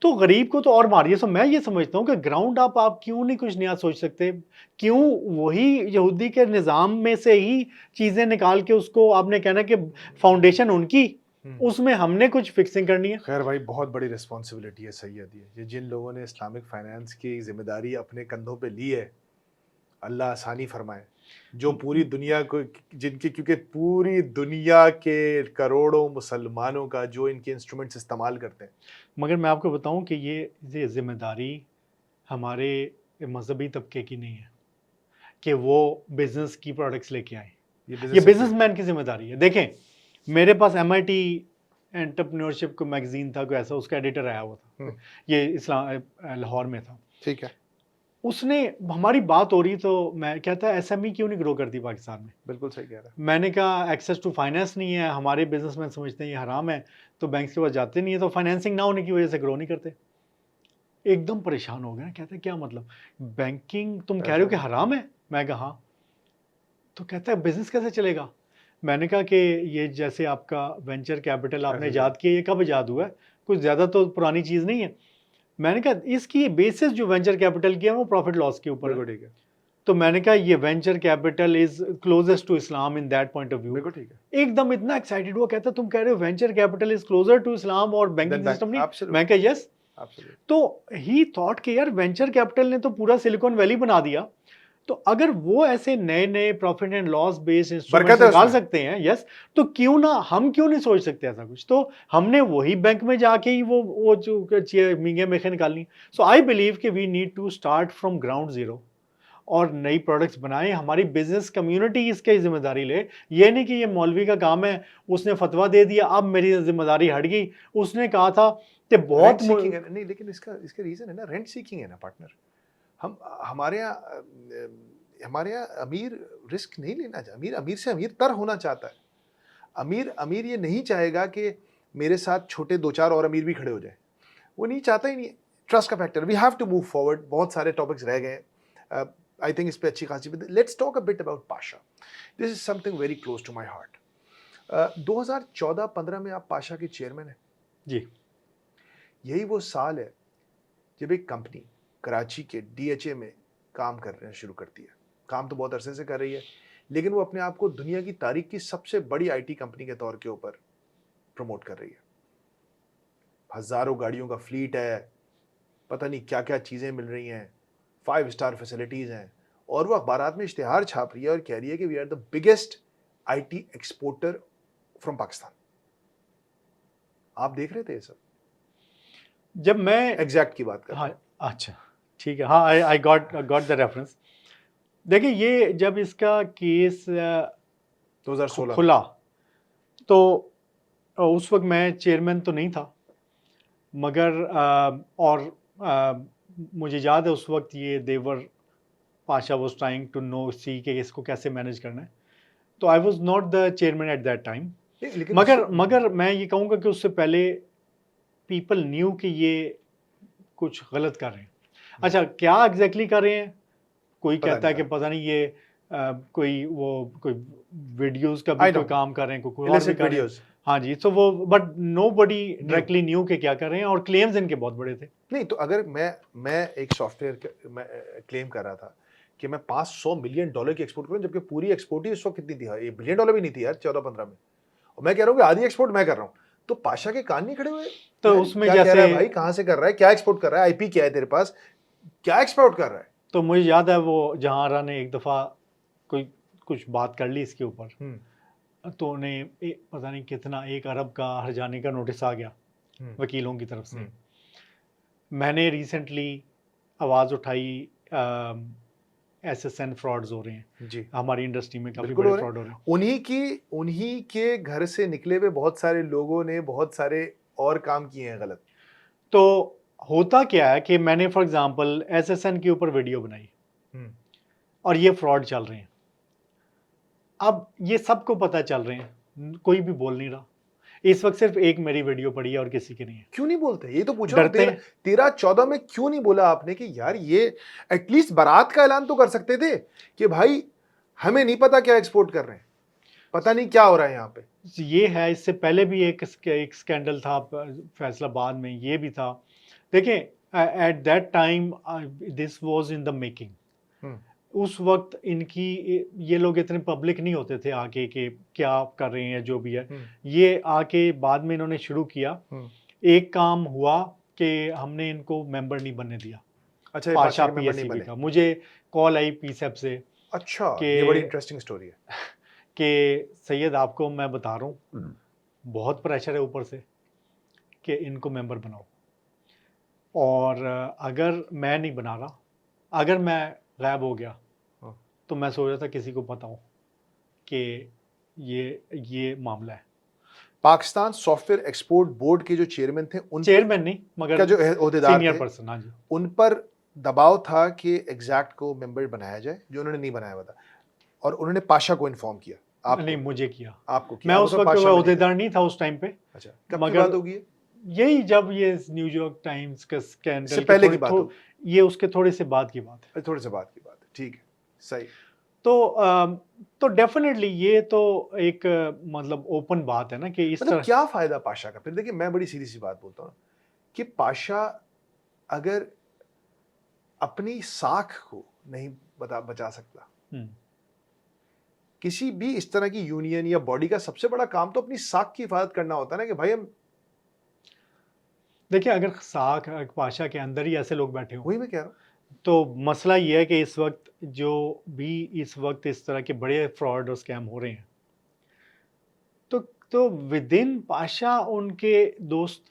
तो गरीब को तो और मारिए। सो मैं ये समझता हूँ कि ग्राउंड आप क्यों नहीं कुछ नया सोच सकते, क्यों वही यहूदी के निज़ाम में से ही चीज़ें निकाल के उसको आपने कहना कि फाउंडेशन उनकी, उसमें हमने कुछ फिक्सिंग करनी है। खैर भाई बहुत बड़ी रिस्पॉन्सिबिलिटी है सैयद, ये जिन लोगों ने इस्लामिक फाइनेंस की जिम्मेदारी अपने कंधों पे ली है, अल्लाह आसानी फरमाए, जो पूरी दुनिया को जिनकी, क्योंकि पूरी दुनिया के करोड़ों मुसलमानों का जो इनके इंस्ट्रूमेंट्स इस्तेमाल करते हैं। मगर मैं आपको बताऊं कि ये जिम्मेदारी हमारे मजहबी तबके की नहीं है कि वो बिजनेस की प्रोडक्ट्स लेके आए, ये बिजनेसमैन की जिम्मेदारी है। देखें मेरे पास MIT एंटरप्रेन्योरशिप को मैगजीन था, कोई ऐसा, उसका एडिटर आया हुआ था, ये इस्लाम लाहौर में था, ठीक है, उसने हमारी बात हो रही तो मैं कहता है SME क्यों नहीं ग्रो करती पाकिस्तान में। बिल्कुल सही कह रहा है। मैंने कहा एक्सेस टू फाइनेंस नहीं है, हमारे बिजनेसमैन समझते हैं ये हराम है, तो बैंक्स के पास जाते नहीं है, तो फाइनेंसिंग ना होने की वजह से ग्रो नहीं करते। एकदम परेशान हो गया, कहते हैं क्या मतलब बैंकिंग तुम कह रहे हो कि हराम है, मैं कहा हाँ, तो कहता है बिजनेस कैसे चलेगा। मैंने कहा कि ये जैसे आपका वेंचर कैपिटल आपने ईजाद किया, ये कब ईजाद हुआ है, कुछ ज़्यादा तो पुरानी चीज़ नहीं है। मैंने कहा इसकी बेसिस जो वेंचर कैपिटल किया वो प्रॉफिट लॉस के ऊपर है। ठीक है, तो मैंने कहा ये venture capital is closest to Islam in that point of view. ठीक है, एकदम इतना एक्साइटेड हुआ, कहता तुम कह रहे हो venture capital is closer to Islam और बैंकिंग सिस्टम नहीं। मैं कहा यस। तो ही थॉट कि यार वेंचर कैपिटल ने तो पूरा सिलिकॉन वैली बना दिया, तो अगर वो ऐसे नए profit and loss based instruments निकाल सकते हैं, यस, तो क्यों ना हम क्यों नहीं सोच सकते ऐसा कुछ। तो हमने वही बैंक में जाके ही वो जो मींगे मेखे निकालनी। सो आई बिलीव कि we need to start from ground zero और नई प्रोडक्ट्स बनाएं, हमारी बिजनेस कम्युनिटी इसकी जिम्मेदारी ले। ये नहीं कि ये मौलवी का काम है, उसने फतवा दे दिया अब मेरी जिम्मेदारी हट गई, उसने कहा था कि बहुत नहीं, लेकिन इसका रीजन है ना, रेंट सीकिंग है ना पार्टनर। हम हमारे यहाँ अमीर रिस्क नहीं लेना चाहता, अमीर से अमीर तर होना चाहता है। अमीर ये नहीं चाहेगा कि मेरे साथ छोटे 2-4 और अमीर भी खड़े हो जाए, वो नहीं चाहता ही नहीं। ट्रस्ट का factor, we have to move forward. बहुत सारे टॉपिक्स रह गए, आई थिंक इस पे अच्छी खासी। Let's talk a bit about Pasha, this is something very close to my heart. 2014-15 में आप पाशा के चेयरमैन हैं जी। यही वो साल है जब एक कंपनी कराची के DHA में काम करना शुरू करती है। काम तो बहुत अरसे से कर रही है, लेकिन वो अपने आप को दुनिया की तारीख की सबसे बड़ी IT कंपनी के तौर के ऊपर प्रमोट कर रही है। हजारों गाड़ियों का फ्लीट है, पता नहीं क्या क्या चीज़ें मिल रही हैं, 5 स्टार फैसिलिटीज़ हैं, और वो अखबारात में इश्तिहार छाप रही है और कह रही है कि we are the biggest IT exporter from Pakistan. आप देख रहे थे ये सब? जब मैं एग्जैक्ट की बात कर रहा हाँ, अच्छा, ठीक है, हाँ, आई गॉट द रेफरेंस। देखिए, ये जब इसका केस 2016 में। खुला, तो उस वक्त मैं चेयरमैन तो नहीं था, मगर मुझे याद है उस वक्त ये देवर पाशा was trying to know see कि इसको कैसे मैनेज करना है। तो I was not the chairman at that time, लेकिन मगर मैं ये कहूँगा कि उससे पहले पीपल न्यू कि ये कुछ गलत कर रहे हैं। अच्छा, क्या एग्जैक्टली कर रहे हैं? कोई पता कहता है नहीं कि पता नहीं ये कोई वीडियोस का I भी know. कोई काम कर रहे हैं, कोई और भी illicit कर रहे हैं। videos। हाँ जी, सो वो बट नोबडी डायरेक्टली न्यू के क्या कर रहे हैं, और क्लेम्स इनके बहुत बड़े थे। नहीं तो अगर मैं एक सॉफ्टवेयर क्लेम कर रहा था कि मैं $500 मिलियन की एक्सपोर्ट करूं, जबकि पूरी एक्सपोर्ट ही उस वक्त कितनी थी, ये बिलियन डॉलर भी नहीं थी यार 14-15 में, और मैं कह रहा हूँ कि आधी एक्सपोर्ट मैं कर रहा हूँ, तो पाशा के कान नहीं खड़े हुए? तो यार, उसमें क्या कह रहा है जैसे भाई, कहाँ से कर रहा है, क्या एक्सपोर्ट कर रहा है, आईपी क्या है तेरे पास, क्या एक्सपोर्ट कर रहा है? तो मुझे याद है वो जहांरा ने एक दफ़ा कोई कुछ बात कर ली इसके ऊपर, तो उन्हें पता नहीं कितना 1 अरब का हर्जाने का नोटिस आ गया वकीलों की तरफ से। मैंने रिसेंटली आवाज़ उठाई, एसएसएन फ्रॉड्स हो रहे हैं जी, हमारी इंडस्ट्री में, काफ़ी बिल्कुल बड़े हो रहे फ्रॉड हो रहे हैं। उन्हीं के घर से निकले हुए बहुत सारे लोगों ने बहुत सारे और काम किए हैं गलत। तो होता क्या है कि मैंने फॉर एग्जांपल एसएसएन के ऊपर वीडियो बनाई और ये फ्रॉड चल रहे हैं। अब ये सबको पता चल रहे हैं, कोई भी बोल नहीं रहा। इस वक्त सिर्फ एक मेरी वीडियो पड़ी है और किसी की नहीं है। क्यों नहीं बोलते? ये तो पूछ रहा हूं, डरते हैं। 13-14 में क्यों नहीं बोला आपने कि यार ये एटलीस्ट बारात का ऐलान तो कर सकते थे कि भाई हमें नहीं पता क्या एक्सपोर्ट कर रहे हैं, पता नहीं क्या हो रहा है यहाँ पे। ये है, इससे पहले भी एक स्कैंडल था फैसलाबाद में, ये भी था। देखें, eight that time this was in the making. उस वक्त इनकी ये लोग इतने पब्लिक नहीं होते थे आके कि क्या कर रहे हैं, जो भी है। ये आके बाद में इन्होंने शुरू किया। एक काम हुआ कि हमने इनको मेंबर नहीं बनने दिया, अच्छा, ये पाशा पाशा के मेंबर नहीं पीएससीबी बने। का। मुझे कॉल आई पीसेप से अच्छा, कि ये बड़ी इंटरेस्टिंग स्टोरी है। कि सैयद आपको मैं बता रहा हूँ, बहुत प्रेशर है ऊपर से कि इनको मेंबर बनाओ, और अगर मैं नहीं बना रहा, अगर मैं गायब हो गया, तो मैं सोच रहा था किसी को पता हो कि ये मामला है। पाकिस्तान सॉफ्टवेयर एक्सपोर्ट बोर्ड के जो चेयरमैन थे, उन चेयरमैन नहीं, मगर का जो ओहदेदार सीनियर थे, पर्सन, हाँ जी, उन पर दबाव था कि एग्जैक्ट को मेंबर बनाया जाए, जो उन्होंने नहीं बनाया हुआ था, और उन्होंने पाशा को इन्फॉर्म किया। आपको नहीं, मुझे किया। आपको किया? मैं वो उस तो वक्त पाशा में नहीं ओहदेदार नहीं था उस टाइम पे। था। अच्छा, कब की मगर बात होगी ये? यही जब ये न्यूयॉर्क टाइम्स का स्कैंडल इससे पहले की बात होगी? ये उसके थोड़े से बाद की बात है। थोड़े से बाद की बात है, ठीक है, सही। तो डेफिनेटली ये तो एक मतलब ओपन बात है ना कि इस मतलब तरह। क्या फायदा पाशा का? फिर देखिए, मैं बड़ी सीधी सी बात बोलता हूँ कि पाशा अगर अपनी साख को नहीं बचा सकता, किसी भी इस तरह की यूनियन या बॉडी का सबसे बड़ा काम तो अपनी साख की हिफाजत करना होता है ना, कि भाई हम, देखिए, अगर साख पाशा के अंदर ही ऐसे लोग बैठे हों, वही मैं कह रहा हूँ। तो मसला ये है कि इस वक्त जो भी इस वक्त इस तरह के बड़े फ्रॉड और स्कैम हो रहे हैं, तो विद इन पाशा उनके दोस्त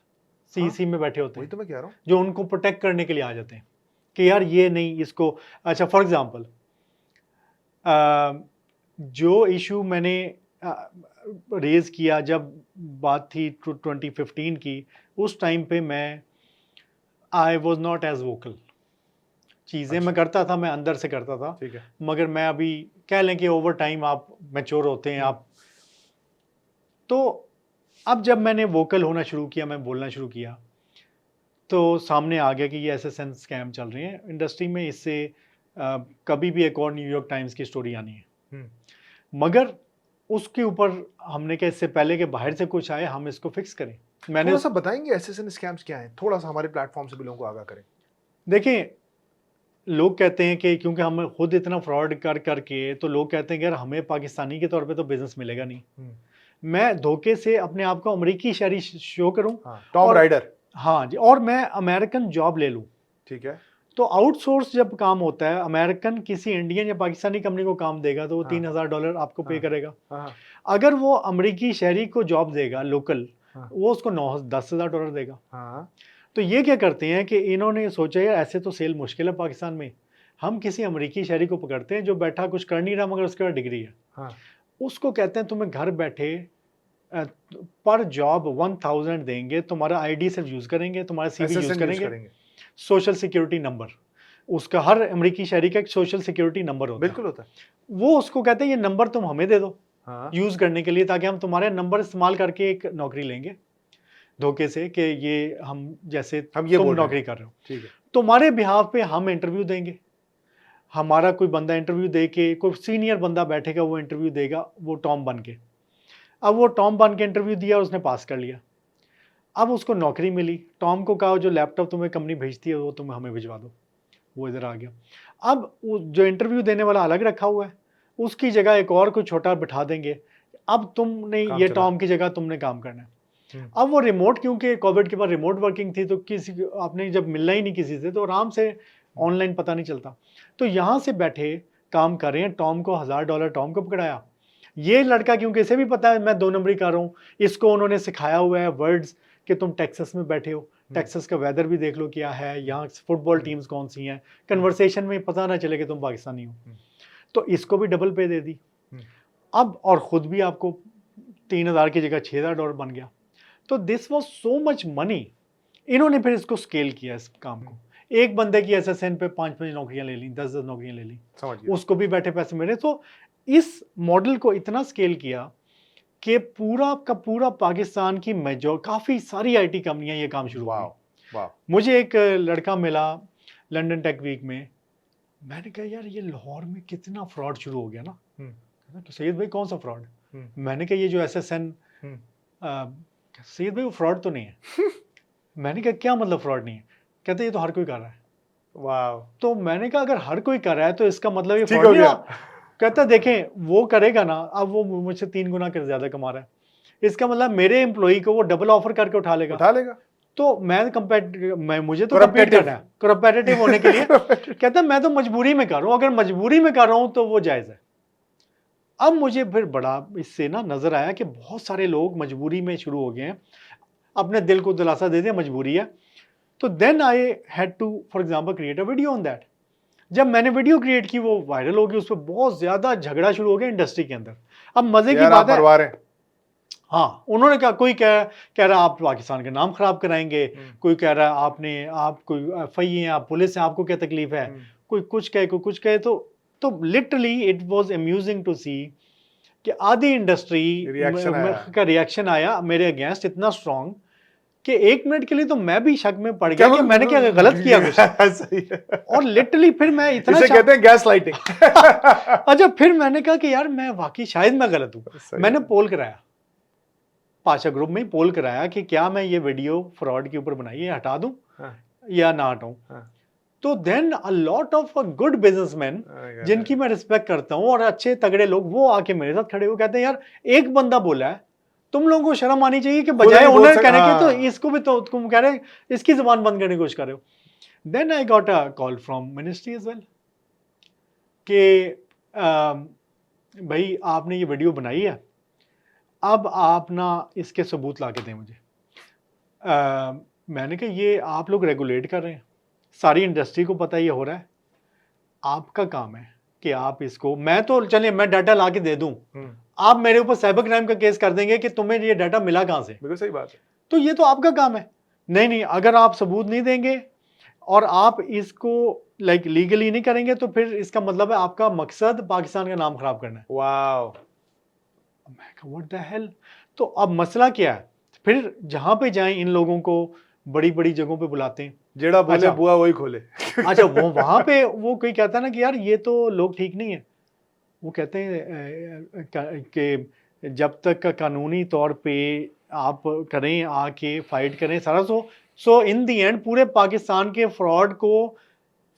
सीसी में बैठे होते वही हैं, तो मैं कह रहा हूँ। जो उनको प्रोटेक्ट करने के लिए आ जाते हैं कि यार ये नहीं, इसको। अच्छा, फॉर एग्जांपल, जो इशू मैंने रेज किया जब बात थी 2015 की, उस टाइम पे मैं I was not as vocal. चीज़ें मैं करता था, मैं अंदर से करता था, ठीक है। मगर मैं अभी कह लें कि ओवर टाइम आप मैच्योर होते हैं आप। तो अब जब मैंने वोकल होना शुरू किया, मैं बोलना शुरू किया, तो सामने आ गया कि ये एसएसएन स्कैम चल रहे हैं इंडस्ट्री में। इससे कभी भी एक और न्यूयॉर्क टाइम्स की स्टोरी आनी है। मगर उसके ऊपर हमने कहा इससे पहले कि बाहर से कुछ आए, हम इसको फिक्स करें। मैंने थोड़ा सा बताएंगे एसएसएन स्कैम्स क्या हैं? थोड़ा सा हमारे प्लेटफॉर्म से भी लोगों को आगाह करें। देखें, लोग कहते हैं कि क्योंकि हम खुद इतना फ्रॉड करके, तो लोग कहते हैं कि यार हमें पाकिस्तानी के तौर पे तो बिजनेस मिलेगा नहीं। मैं धोखे से अपने आप को अमेरिकी शहरी शो करूं, टॉम राइडर, हाँ जी, और मैं अमेरिकन जॉब ले लूं। ठीक है। तो आउटसोर्स जब काम होता है, अमेरिकन किसी इंडियन या पाकिस्तानी कंपनी को काम देगा तो वो $3000 आपको पे करेगा। अगर वो अमेरिकी शहरी को जॉब देगा लोकल, हाँ। वो उसको 10,000 डॉलर देगा। हाँ तो ये क्या करते हैं कि इन्होंने सोचा यार ऐसे तो सेल मुश्किल है पाकिस्तान में, हम किसी अमेरिकी शहरी को पकड़ते हैं जो बैठा कुछ कर नहीं रहा मगर उसके पास डिग्री है, हाँ उसको कहते हैं तुम्हें घर बैठे पर जॉब 1000 देंगे, तुम्हारा आईडी सिर्फ यूज़ करेंगे, तुम्हारा सीवी यूज़ SSN यूज करेंगे, सोशल सिक्योरिटी नंबर, उसका हर अमेरिकी शहरी का एक सोशल सिक्योरिटी नंबर होता है, बिल्कुल होता है। वो उसको कहते हैं ये नंबर तुम हमें दे दो हाँ यूज़ करने के लिए, ताकि हम तुम्हारे नंबर इस्तेमाल करके एक नौकरी लेंगे धोखे से कि ये हम जैसे हम ये तुम बोल रहे हैं। नौकरी कर रहे हो, ठीक है। तुम्हारे बिहाफ पे हम इंटरव्यू देंगे, हमारा कोई बंदा इंटरव्यू दे के, कोई सीनियर बंदा बैठेगा वो इंटरव्यू देगा, वो टॉम बन के, अब वो टॉम बन के इंटरव्यू दिया, उसने पास कर लिया, अब उसको नौकरी मिली, टॉम को कहा जो लैपटॉप तुम्हें कंपनी भेजती है वो तुम हमें भिजवा दो, वो इधर आ गया। अब वो जो इंटरव्यू देने वाला अलग रखा हुआ है, उसकी जगह एक और कोई छोटा बिठा देंगे, अब तुमने काम ये चला। टॉम की जगह तुमने काम करना है। अब वो रिमोट, क्योंकि कोविड के बाद रिमोट वर्किंग थी, तो किसी आपने जब मिलना ही नहीं किसी से, तो आराम से ऑनलाइन पता नहीं चलता, तो यहाँ से बैठे काम कर रहे हैं। टॉम को $1000 टॉम को पकड़ाया, ये लड़का क्योंकि इसे भी पता है मैं 2 नंबरी कर रहा हूँ, इसको उन्होंने सिखाया हुआ है वर्ड्स कि तुम टेक्सास में बैठे हो, टेक्सास का वेदर भी देख लो क्या है, यहाँ फुटबॉल टीम्स कौन सी हैं, कन्वर्सेशन में पता ना चले कि तुम पाकिस्तानी हो, तो इसको भी डबल पे दे दी। अब और ख़ुद भी आपको 3000 की जगह $6000 बन गया। तो this was so much money, इन्होंने फिर इसको स्केल किया इस काम को, एक बंदे की SSN पे 5-5 नौकरियां ले ली, 10-10 नौकरियां ले ली, समझ गया। उसको भी बैठे पैसे मिले। तो इस मॉडल को इतना स्केल किया कि पूरा का पूरा पाकिस्तान की काफ़ी सारी IT कंपनियां ये काम शुरू वाह हुई। वाह। मुझे एक लड़का मिला लंदन टेक वीक में, मैंने कहा यार ये लाहौर में कितना फ्रॉड शुरू हो गया ना, तो सैयद भाई कौन सा फ्रॉड, मैंने कहा ये जो SSN, सैयद भाई वो फ्रॉड तो नहीं है। मैंने कहा क्या मतलब फ्रॉड नहीं है, कहते ये तो हर कोई कर रहा है। वाह। तो मैंने कहा अगर हर कोई कर रहा है तो इसका मतलब ये ठीक फ्रॉड हो नहीं गया। रहा। कहता देखें वो करेगा ना, अब वो मुझसे 3 गुना कर ज्यादा कमा रहा है, इसका मतलब मेरे एम्प्लॉई को वो डबल ऑफर करके उठा लेगा। तो मैं मुझे तो कम्पीट करना है कॉम्पिटिटिव होने के लिए। कहता मैं तो मजबूरी में कर रहा हूँ, अगर मजबूरी में कर रहा हूँ तो वो जायज़ है। अब मुझे फिर बड़ा इससे ना नजर आया कि बहुत सारे लोग मजबूरी में शुरू हो गए हैं, अपने दिल को दिलासा दे दिया मजबूरी है। तो then I had to for example create a video on that. जब मैंने वीडियो क्रिएट की वो वायरल हो गई, उस पर बहुत ज्यादा झगड़ा शुरू हो गया इंडस्ट्री के अंदर। अब मजे की बात है, हाँ उन्होंने कहा, कोई कह रहा आप पाकिस्तान का नाम खराब कराएंगे, कोई कह रहा आप कोई FI हैं, आप पुलिस हैं, आपको क्या तकलीफ है, कोई कुछ कहे। तो literally it was amusing to see कि आधी इंडस्ट्री का रिएक्शन आया मेरे अगेंस्ट इतना स्ट्रॉन्ग कि 1 मिनट के लिए तो मैं भी शक में पड़ गया कि मैंने क्या गलत किया कुछ। और लिटरली फिर मैं इतना इसे कहते हैं गैस लाइटिंग। अच्छा फिर मैंने कहा कि यार मैं वाकई शायद मैं गलत हूँ। मैंने पोल कराया, पाशा ग्रुप में पोल कराया कि क्या मैं ये वीडियो फ्रॉड के ऊपर बनाई है हटा दूं या ना हटाऊं। तो then a lot of good businessman जिनकी मैं रिस्पेक्ट करता हूं और अच्छे तगड़े लोग, वो आके मेरे साथ खड़े हो कहते हैं यार एक बंदा बोला है, तुम लोगों को शर्म आनी चाहिए कि बजाय ओनर कहने के तो इसको भी तो तुम कह रहे इसकी जुबान बंद करने की कोशिश कर रहे हो। Then I got a call from ministry as well कि भाई आपने ये वीडियो बनाई है, अब आप ना इसके सबूत ला के दें मुझे। मैंने कहा ये आप लोग रेगुलेट कर रहे हैं, सारी इंडस्ट्री को पता ये हो रहा है, आपका काम है कि आप इसको, मैं तो चलिए मैं डाटा ला के दे दूं, आप मेरे ऊपर साइबर क्राइम का केस कर देंगे कि तुम्हें ये डाटा मिला कहां से। बिल्कुल सही बात है। तो ये तो आपका काम है। नहीं, अगर आप सबूत नहीं देंगे और आप इसको लीगली नहीं करेंगे तो फिर इसका मतलब है आपका मकसद पाकिस्तान का नाम खराब करना है। वाओ। मैं कहा व्हाट द हेल। तो अब मसला क्या है, फिर जहां पे जाएं इन लोगों को बड़ी बड़ी जगहों पे बुलाते हैं, जेड़ा बोले बुआ वही खोले। अच्छा वो वहां पे वो कोई कहता है ना कि यार ये तो लोग ठीक नहीं है, वो कहते हैं कि जब तक का कानूनी तौर पे आप करें, आके फाइट करें सारा, सो इन दी एंड पूरे पाकिस्तान के फ्रॉड को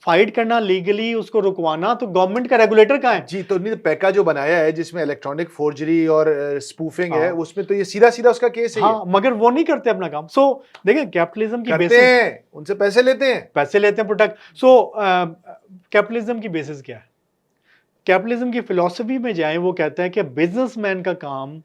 फाइट करना लीगली, उसको रुकवाना तो गवर्नमेंट का रेगुलेटर कहाँ है। जी, तो नहीं पैका जो बनाया है जिसमें इलेक्ट्रॉनिक फोर्जरी और स्पूफिंग है, उसमें तो ये सीधा सीधा उसका केस है। हाँ, मगर वो नहीं करते अपना काम। सो देखें कैपिटलिज्म की बेसिस हैं, उनसे पैसे लेते हैं प्रोटेक्ट। सो कैपिटलिज्म की बेसिस क्या है, कैपिटलिज्म की फिलॉसफी में जाएं, वो कहता है कि बिजनेसमैन का काम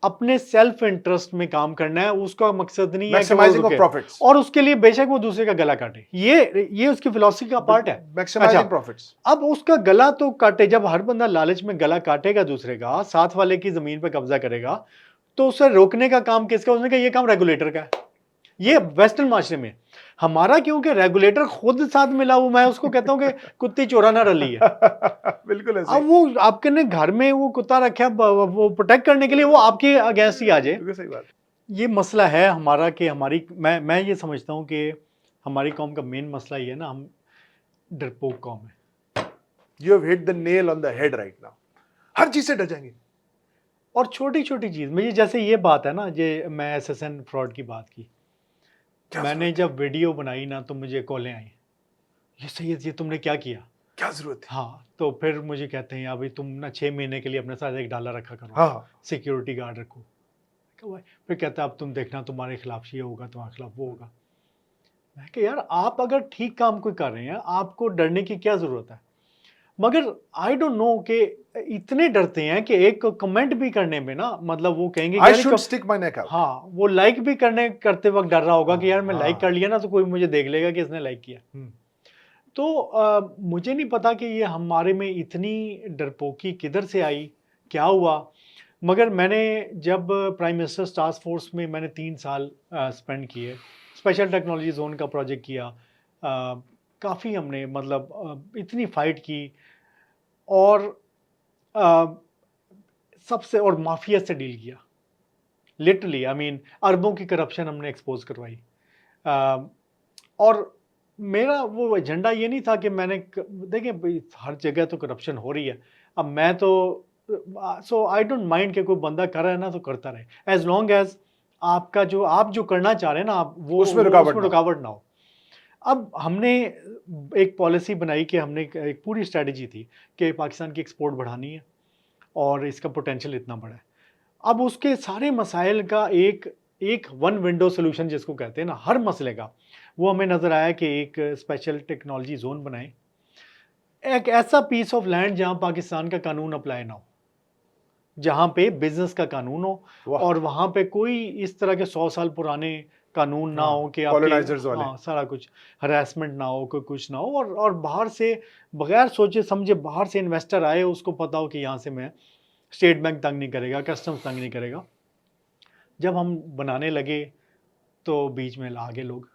अपने सेल्फ इंटरेस्ट में काम करना है, उसका मकसद नहीं है कि वो मैक्सिमाइजिंग ऑफ रुके। प्रॉफिट्स, और उसके लिए बेशक वो दूसरे का गला काटे, ये उसकी फिलॉसफी का पार्ट है। मैक्सिमाइजिंग अच्छा, प्रॉफिट्स। अब उसका गला तो काटे, जब हर बंदा लालच में गला काटेगा दूसरे का, साथ वाले की जमीन पे कब्जा करेगा, तो उसे रोकने का काम किसका? उसने कहा ये काम रेगुलेटर का है। ये वेस्टर्न माशरे में। हमारा क्योंकि रेगुलेटर खुद साथ मिला हुआ, मैं उसको कहता हूं कि कुत्ती चोरा ना रली है। बिल्कुल ऐसे अब वो आपके ने घर में वो कुत्ता रखा है, वो प्रोटेक्ट करने के लिए, वो आपके अगेंस्ट ही आ जाए। बिल्कुल सही बात। ये मसला है हमारा कि हमारी, मैं ये समझता हूँ कि हमारी कौम का मेन मसला ये है ना, हम डरपोक कौम है। You have hit the nail on the head right now. हर चीज से डर जाएंगे। और छोटी छोटी चीज में, जैसे ये बात है ना, ये मैं एसएसएन फ्रॉड की बात की, मैंने जब वीडियो बनाई ना तो मुझे कॉलें आई, ये सैयद ये तुमने क्या किया? क्या जरूरत है? हाँ, तो फिर मुझे कहते हैं अभी तुम ना 6 महीने के लिए अपने साथ $1 रखा करो, हाँ, सिक्योरिटी गार्ड रखो। फिर कहता है अब तुम देखना तुम्हारे खिलाफ ये होगा, तुम्हारे खिलाफ वो होगा। मैं कहा यार, आप अगर ठीक काम कोई कर रहे हैं, आपको डरने की क्या जरूरत है? मगर आई डोंट नो कि इतने डरते हैं कि एक कमेंट भी करने में ना, मतलब वो कहेंगे I should stick my neck out. हाँ, वो लाइक भी करते वक्त डर रहा होगा कि यार मैं हाँ, लाइक कर लिया ना तो कोई मुझे देख लेगा कि इसने लाइक किया। तो मुझे नहीं पता कि ये हमारे में इतनी डरपोकी किधर से आई, क्या हुआ। मगर मैंने जब प्राइम मिनिस्टर टास्क फोर्स में मैंने 3 साल स्पेंड किए, स्पेशल टेक्नोलॉजी जोन का प्रोजेक्ट किया, काफ़ी हमने मतलब इतनी फाइट की, और अ, सबसे और माफिया से डील किया, लिटरली आई मीन अरबों की करप्शन हमने एक्सपोज करवाई। और मेरा वो एजेंडा ये नहीं था कि मैंने देखें हर जगह तो करप्शन हो रही है, अब मैं तो सो आई डोंट माइंड कि कोई बंदा कर रहा है ना तो करता रहे, एज लॉन्ग एज आपका जो आप जो करना चाह रहे हैं ना, आप वो उसमें रुकावट ना हो। अब हमने एक पॉलिसी बनाई कि हमने एक पूरी स्ट्रेटजी थी कि पाकिस्तान की एक्सपोर्ट बढ़ानी है और इसका पोटेंशियल इतना बड़ा है। अब उसके सारे मसाइल का एक वन विंडो सोल्यूशन जिसको कहते हैं ना, हर मसले का, वो हमें नज़र आया कि एक स्पेशल टेक्नोलॉजी जोन बनाए, एक ऐसा पीस ऑफ लैंड जहां पाकिस्तान का कानून अप्लाई ना हो, जहां पे बिजनेस का कानून हो, और वहां पे कोई इस तरह के 100 साल पुराने कानून ना हो कि colonizers वाले। हाँ, सारा कुछ हरासमेंट ना हो, कोई कुछ ना हो, और बाहर से बगैर सोचे समझे बाहर से इन्वेस्टर आए, उसको पता हो कि यहाँ से मैं स्टेट बैंक तंग नहीं करेगा, कस्टम्स तंग नहीं करेगा। जब हम बनाने लगे तो बीच में आ गए लोग।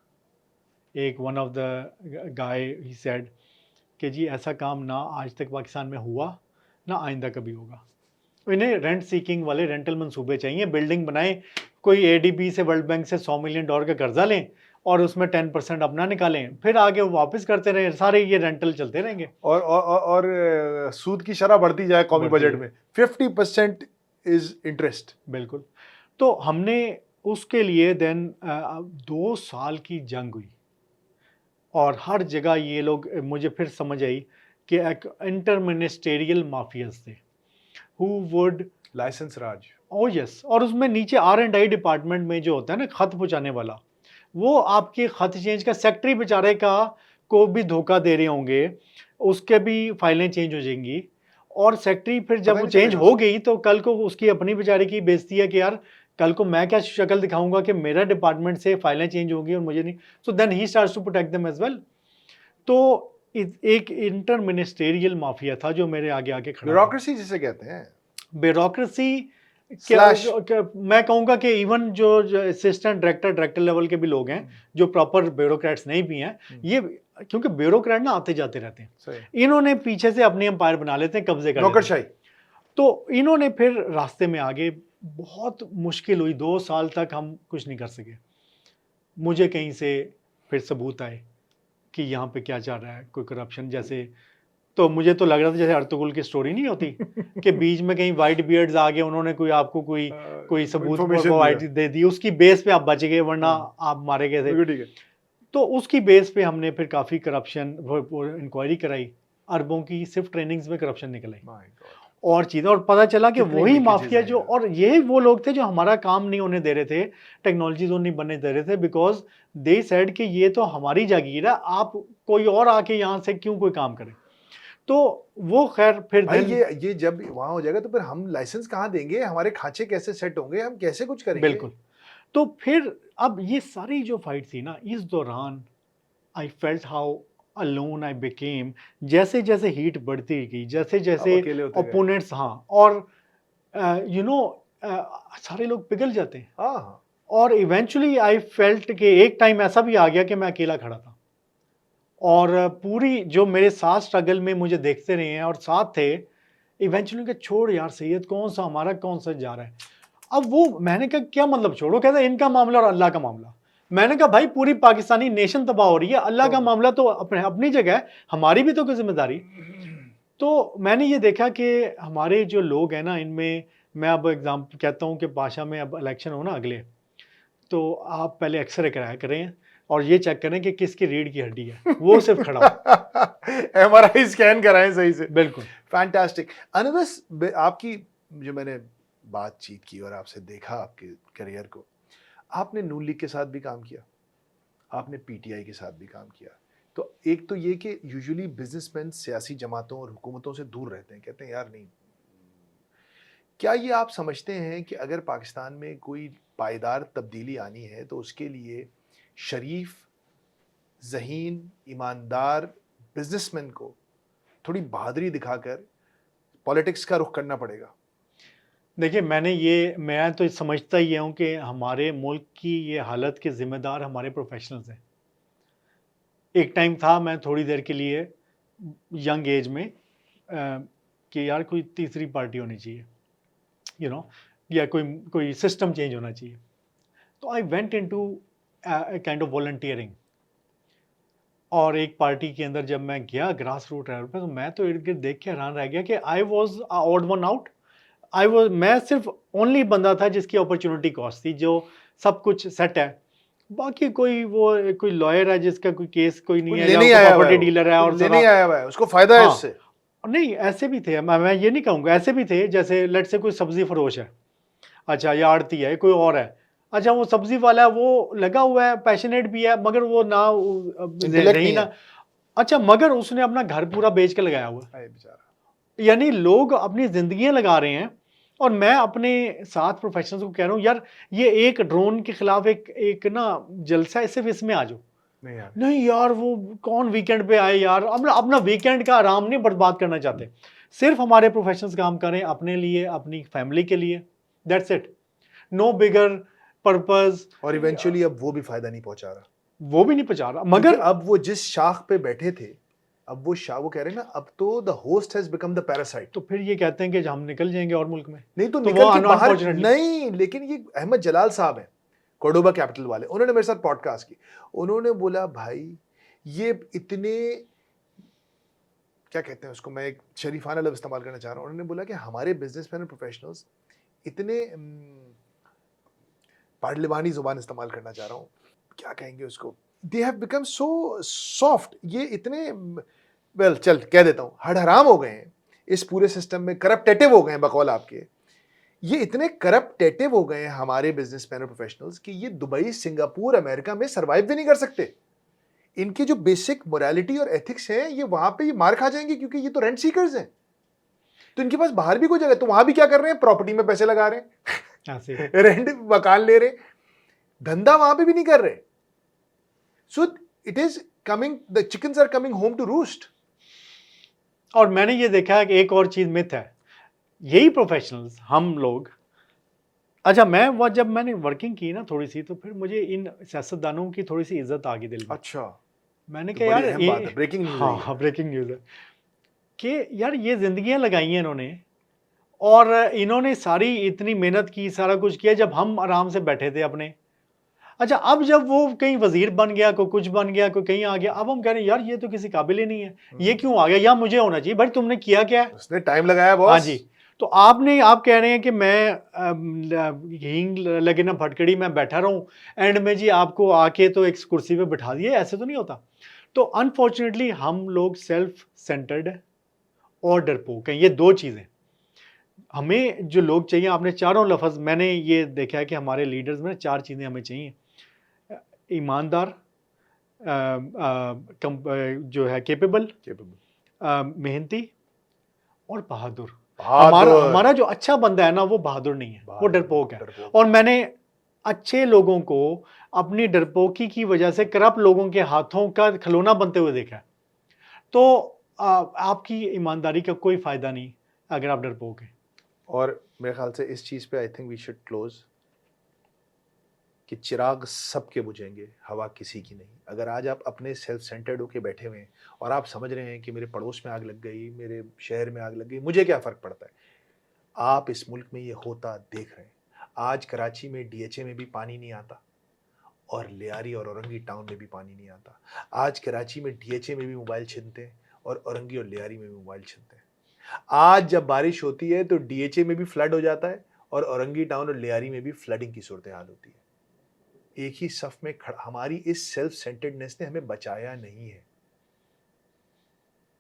एक one of the guy he said कि जी ऐसा काम ना आज तक पाकिस्तान में हुआ ना आइंदा कभी होगा। इन्हें रेंट सीकिंग वाले रेंटल मंसूबे चाहिए, बिल्डिंग बनाएं, कोई एडीबी से वर्ल्ड बैंक से $100 मिलियन का कर्जा लें और उसमें 10% अपना निकालें, फिर आगे वो वापस करते रहे, सारे ये रेंटल चलते रहेंगे। और सूद की शरह बढ़ती जाए कौमी बजट में, 50% इज इंटरेस्ट। बिल्कुल। तो हमने उसके लिए देन 2 साल की जंग हुई, और हर जगह ये लोग, मुझे फिर समझ आई कि एक इंटर मिनिस्टेरियल माफियाज थे who would license raj. Oh yes, और उसमें नीचे R&I डिपार्टमेंट में जो होता है ना खत पहुंचाने वाला, वो आपके खत चेंज का सेक्रेटरी बेचारे का को भी धोखा दे रहे होंगे, उसके भी फाइलें चेंज हो जाएंगी, और सेक्रेटरी फिर जब वो चेंज हो गई तो कल को उसकी अपनी बेचारे की बेइज्जती है कि यार कल को मैं क्या शक्ल दिखाऊंगा कि मेरा डिपार्टमेंट से फाइलें चेंज होगी और मुझे नहीं। So then he starts to protect them as well. तो एक इंटर मिनिस्टेरियल माफिया था जो मेरे आगे आगे खड़ा। ब्यूरोक्रेसी जिसे कहते हैं, ब्यूरोक्रेसी Slash. मैं कहूँगा कि इवन जो असिस्टेंट डायरेक्टर लेवल के भी लोग हैं जो प्रॉपर ब्यूरोक्रेट्स नहीं भी हैं, ये क्योंकि ब्यूरोक्रेट ना आते जाते रहते हैं, सही। इन्होंने पीछे से अपनी एम्पायर बना लेते हैं, कब्जे कर लेते हैं। नौकरशाही। तो इन्होंने फिर रास्ते में आगे बहुत मुश्किल हुई, 2 साल तक हम कुछ नहीं कर सके। मुझे कहीं से फिर सबूत आए कि यहाँ पे क्या चल रहा है, कोई करप्शन जैसे, तो मुझे तो लग रहा था जैसे अर्तुगरुल की स्टोरी नहीं होती कि बीच में कहीं वाइट बियर्ड्स आ गए, उन्होंने कोई आपको कोई सबूत प्रोवाइड दे दी, उसकी बेस पे आप बच गए, वरना आप मारे गए थे। ठीक है। तो उसकी बेस पे हमने फिर काफ़ी करप्शन इंक्वायरी कराई, अरबों की सिर्फ ट्रेनिंग्स में करप्शन निकल आई और चीज़ें, और पता चला कि कितनी वही लीकेजेस माफिया हैं जो, यार। और ये वो लोग थे जो हमारा काम नहीं होने दे रहे थे, टेक्नोलॉजी जोन नहीं बनने दे रहे थे, बिकॉज दे सेड कि ये तो हमारी जागीर है, आप कोई और आके यहाँ से क्यों कोई काम करे। तो वो खैर फिर भाई then- ये जब वहां हो जाएगा तो फिर हम लाइसेंस कहाँ देंगे, हमारे खांचे कैसे सेट होंगे, हम कैसे कुछ करेंगे? बिल्कुल। तो फिर अब ये सारी जो फाइट थी ना, इस दौरान I felt how alone I became. जैसे जैसे हीट बढ़ती गई, जैसे आप जैसे अकेले होते गए। ओपोनेंट्स, हाँ, और यू नो सारे लोग पिघल जाते हैं। हाँ और इवेंचुअली आई फेल्ट कि एक टाइम ऐसा भी आ गया कि मैं अकेला खड़ा था, और पूरी जो मेरे साथ स्ट्रगल में मुझे देखते रहे हैं और साथ थे, इवेंचुअली कि छोड़ यार सैयद, कौन सा हमारा कौन सा जा रहा है। अब वो मैंने कहा क्या मतलब छोड़ो, कहता है इनका मामला और अल्लाह का मामला। मैंने कहा भाई पूरी पाकिस्तानी नेशन तबाह हो रही है, अल्लाह का मामला तो अपनी जगह है, हमारी भी तो कोई जिम्मेदारी। तो मैंने ये देखा कि हमारे जो लोग हैं ना, इनमें मैं अब एग्जाम्पल कहता हूँ कि पाशा में अब इलेक्शन हो ना अगले, तो आप पहले एक्सरे कराया करें और ये चेक करें कि किसकी रीढ़ की हड्डी है, वो सिर्फ खड़ा हो। MRI स्कैन कराएं सही से। बिल्कुल। फैंटास्टिक। अनवस, आपकी जो मैंने बातचीत की और आपसे देखा आपके करियर को, आपने नून लीग के साथ भी काम किया, आपने PTI के साथ भी काम किया। तो एक तो ये कि यूजुअली बिजनेसमैन सियासी जमातों और हुकूमतों से दूर रहते हैं, कहते हैं यार नहीं। क्या ये आप समझते हैं कि अगर पाकिस्तान में कोई पायदार तब्दीली आनी है तो उसके लिए शरीफ, ज़हीन, ईमानदार बिजनेसमैन को थोड़ी बहादुरी दिखाकर पॉलिटिक्स का रुख करना पड़ेगा? देखिए मैं तो समझता ही हूँ कि हमारे मुल्क की ये हालत के जिम्मेदार हमारे प्रोफेशनल्स हैं। एक टाइम था, मैं थोड़ी देर के लिए यंग एज में कि यार कोई तीसरी पार्टी होनी चाहिए, या कोई सिस्टम चेंज होना चाहिए। तो I went into kind of volunteering, और एक पार्टी के अंदर जब मैं गया ग्रास रूट लेवल पे, तो मैं तो इर्द गिर्द देख के हैरान रह गया कि I was odd one out. मैं सिर्फ ओनली बंदा था जिसकी अपॉर्चुनिटी कॉस्ट थी, जो सब कुछ सेट है, बाकी कोई लॉयर है जिसका कोई केस कोई नहीं है, लेने या आया हुआ प्रॉपर्टी है, डीलर है और लेने आया हुआ है, उसको फायदा है हाँ, उससे। नहीं ऐसे भी थे, मैं ये नहीं कहूँगा, ऐसे भी थे जैसे लेट से कोई सब्जी फरोश है, अच्छा, या आड़ती है, कोई और है, अच्छा, वो सब्जी वाला है, वो लगा हुआ है, पैशनेट भी है, मगर वो ना Intellect रही नहीं ना, है। अच्छा, मगर उसने अपना घर पूरा बेच के लगाया हुआ है। हाय बेचारा। यानी लोग अपनी जिंदगियां लगा रहे हैं, और मैं अपने साथ प्रोफेशनल्स को कह रहा हूँ यार, ये एक ड्रोन के खिलाफ एक ना जलसा है, सिर्फ इसमें आ जाओ। नहीं यार, नहीं यार, वो कौन वीकेंड पे आए यार, अपना वीकेंड का आराम नहीं बर्बाद करना चाहते। सिर्फ हमारे प्रोफेशनल्स काम करें अपने लिए, अपनी फैमिली के लिए, that's it, no bigger purpose. और इवेंचुअली अब वो भी फायदा नहीं पहुंचा रहा, वो भी नहीं पहुंचा रहा, मगर मगर अब वो जिस शाख पे बैठे थे, अब वो शाह, वो कह रहे हैं ना, अब तो the host has become the parasite. तो फिर ये कहते हैं कि हम निकल जाएंगे और मुल्क में, नहीं तो तो निकल वो के बाहर unfortunately- नहीं, लेकिन ये अहमद जलाल साहब हैं, कोर्डोबा कैपिटल वाले, उन्होंने मेरे साथ पॉडकास्ट की, उन्होंने बोला भाई ये इतने, क्या कहते हैं उसको, मैं एक शरीफाना लफ्ज़ इस्तेमाल करना चाह रहा हूँ, उन्होंने बोला कि हमारे बिजनेसमैन और प्रोफेशनल्स इतने, पार्लिमानी जुबान इस्तेमाल करना चाह रहा हूँ, क्या कहेंगे उसको, they have become so soft, ये इतने, वेल चल कह देता हूँ, हड़हराम हो गए हैं इस पूरे सिस्टम में, करप्टेटिव हो गए हैं बकौल आपके, ये इतने करप्टेटिव हो गए हैं हमारे बिजनेसमैन और प्रोफेशनल्स कि ये दुबई, सिंगापुर, अमेरिका में सर्वाइव भी नहीं कर सकते। इनकी जो बेसिक मोरालिटी और एथिक्स है, ये वहां पे ये मार खा जाएंगे, क्योंकि ये तो रेंट सीकर्स हैं, तो इनके पास बाहर भी कोई जगह, तो वहां भी क्या कर रहे हैं, प्रॉपर्टी में पैसे लगा रहे हैं, ऐसे रेंट मकान ले रहे, धंधा वहां पे भी नहीं कर रहे। So it is coming, the chickens are coming home to roost. और मैंने ये देखा है कि एक और चीज मिथ है, यही प्रोफेशनल्स हम लोग, अच्छा, जब मैंने वर्किंग की ना थोड़ी सी, तो फिर मुझे इन सियासतदानों की थोड़ी सी इज्जत आ गई दिल में। अच्छा, मैंने तो कहा बड़ी यार अहम बात है, ब्रेकिंग न्यूज़ है ये। हाँ, ब्रेकिंग न्यूज़ है कि यार ये जिंदगियां लगाई हैं इन्होंने, और इन्होंने सारी इतनी मेहनत की, सारा कुछ किया, जब हम आराम से बैठे थे अपने। अच्छा, अब जब वो कहीं वजीर बन गया, कोई कुछ बन गया, कोई कहीं आ गया, अब हम कह रहे हैं यार ये तो किसी काबिल ही नहीं है, ये क्यों आ गया, या मुझे होना चाहिए। भाई तुमने किया क्या है? उसने टाइम लगाया बॉस। हाँ जी, तो आप कह रहे हैं कि मैं हींग लगे ना फटकड़ी में बैठा रहूं, एंड में जी आपको आके तो एक कुर्सी पे बिठा दिए, ऐसे तो नहीं होता। तो अनफॉर्चुनेटली हम लोग सेल्फ सेंटर्ड और डरपोक हैं, ये दो चीज़ें। हमें जो लोग चाहिए, आपने चारों लफ्ज़, मैंने ये देखा है कि हमारे लीडर्स में 4 चीज़ें हमें चाहिए, ईमानदार, जो है केपेबल, मेहनती और बहादुर। बहादुर। हमारा जो अच्छा बंदा है ना वो बहादुर नहीं है, वो बहादुर, डरपोक है। डरपोक। और मैंने अच्छे लोगों को अपनी डरपोकी की वजह से करप्ट लोगों के हाथों का खिलौना बनते हुए देखा है। तो आपकी ईमानदारी का कोई फायदा नहीं अगर आप डरपोक हैं। और मेरे ख्याल से इस चीज़ पे I think we should close कि चिराग सबके बुझेंगे, हवा किसी की नहीं। अगर आज आप अपने सेल्फ सेंटर्ड होके बैठे हुए हैं और आप समझ रहे हैं कि मेरे पड़ोस में आग लग गई, मेरे शहर में आग लग गई, मुझे क्या फ़र्क पड़ता है, आप इस मुल्क में ये होता देख रहे हैं। आज कराची में डीएचए में भी पानी नहीं आता और लियारी और औरंगी टाउन में भी पानी नहीं आता। आज कराची में डीएचए में भी मोबाइल छिनते हैं और औरंगी और लियारी में भी मोबाइल छिनते हैं। आज जब बारिश होती है तो डीएचए में भी फ्लड हो जाता है और औरंगी टाउन और लियारी में भी फ्लडिंग की सूरत हाल होती है। एक ही सफ में हमारी इस सेल्फ सेंटर्डनेस ने हमें बचाया नहीं है।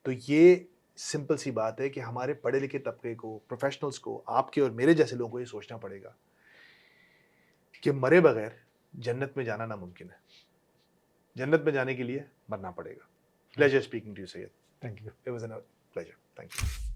तो ये सिंपल सी बात है कि हमारे पढ़े लिखे तबके को, प्रोफेशनल्स को, आपके और मेरे जैसे लोगों को ये सोचना पड़ेगा कि मरे बगैर जन्नत में जाना नामुमकिन है। जन्नत में जाने के लिए मरना पड़ेगा। Pleasure speaking to you Syed. Thank you. It was an pleasure. Thank you.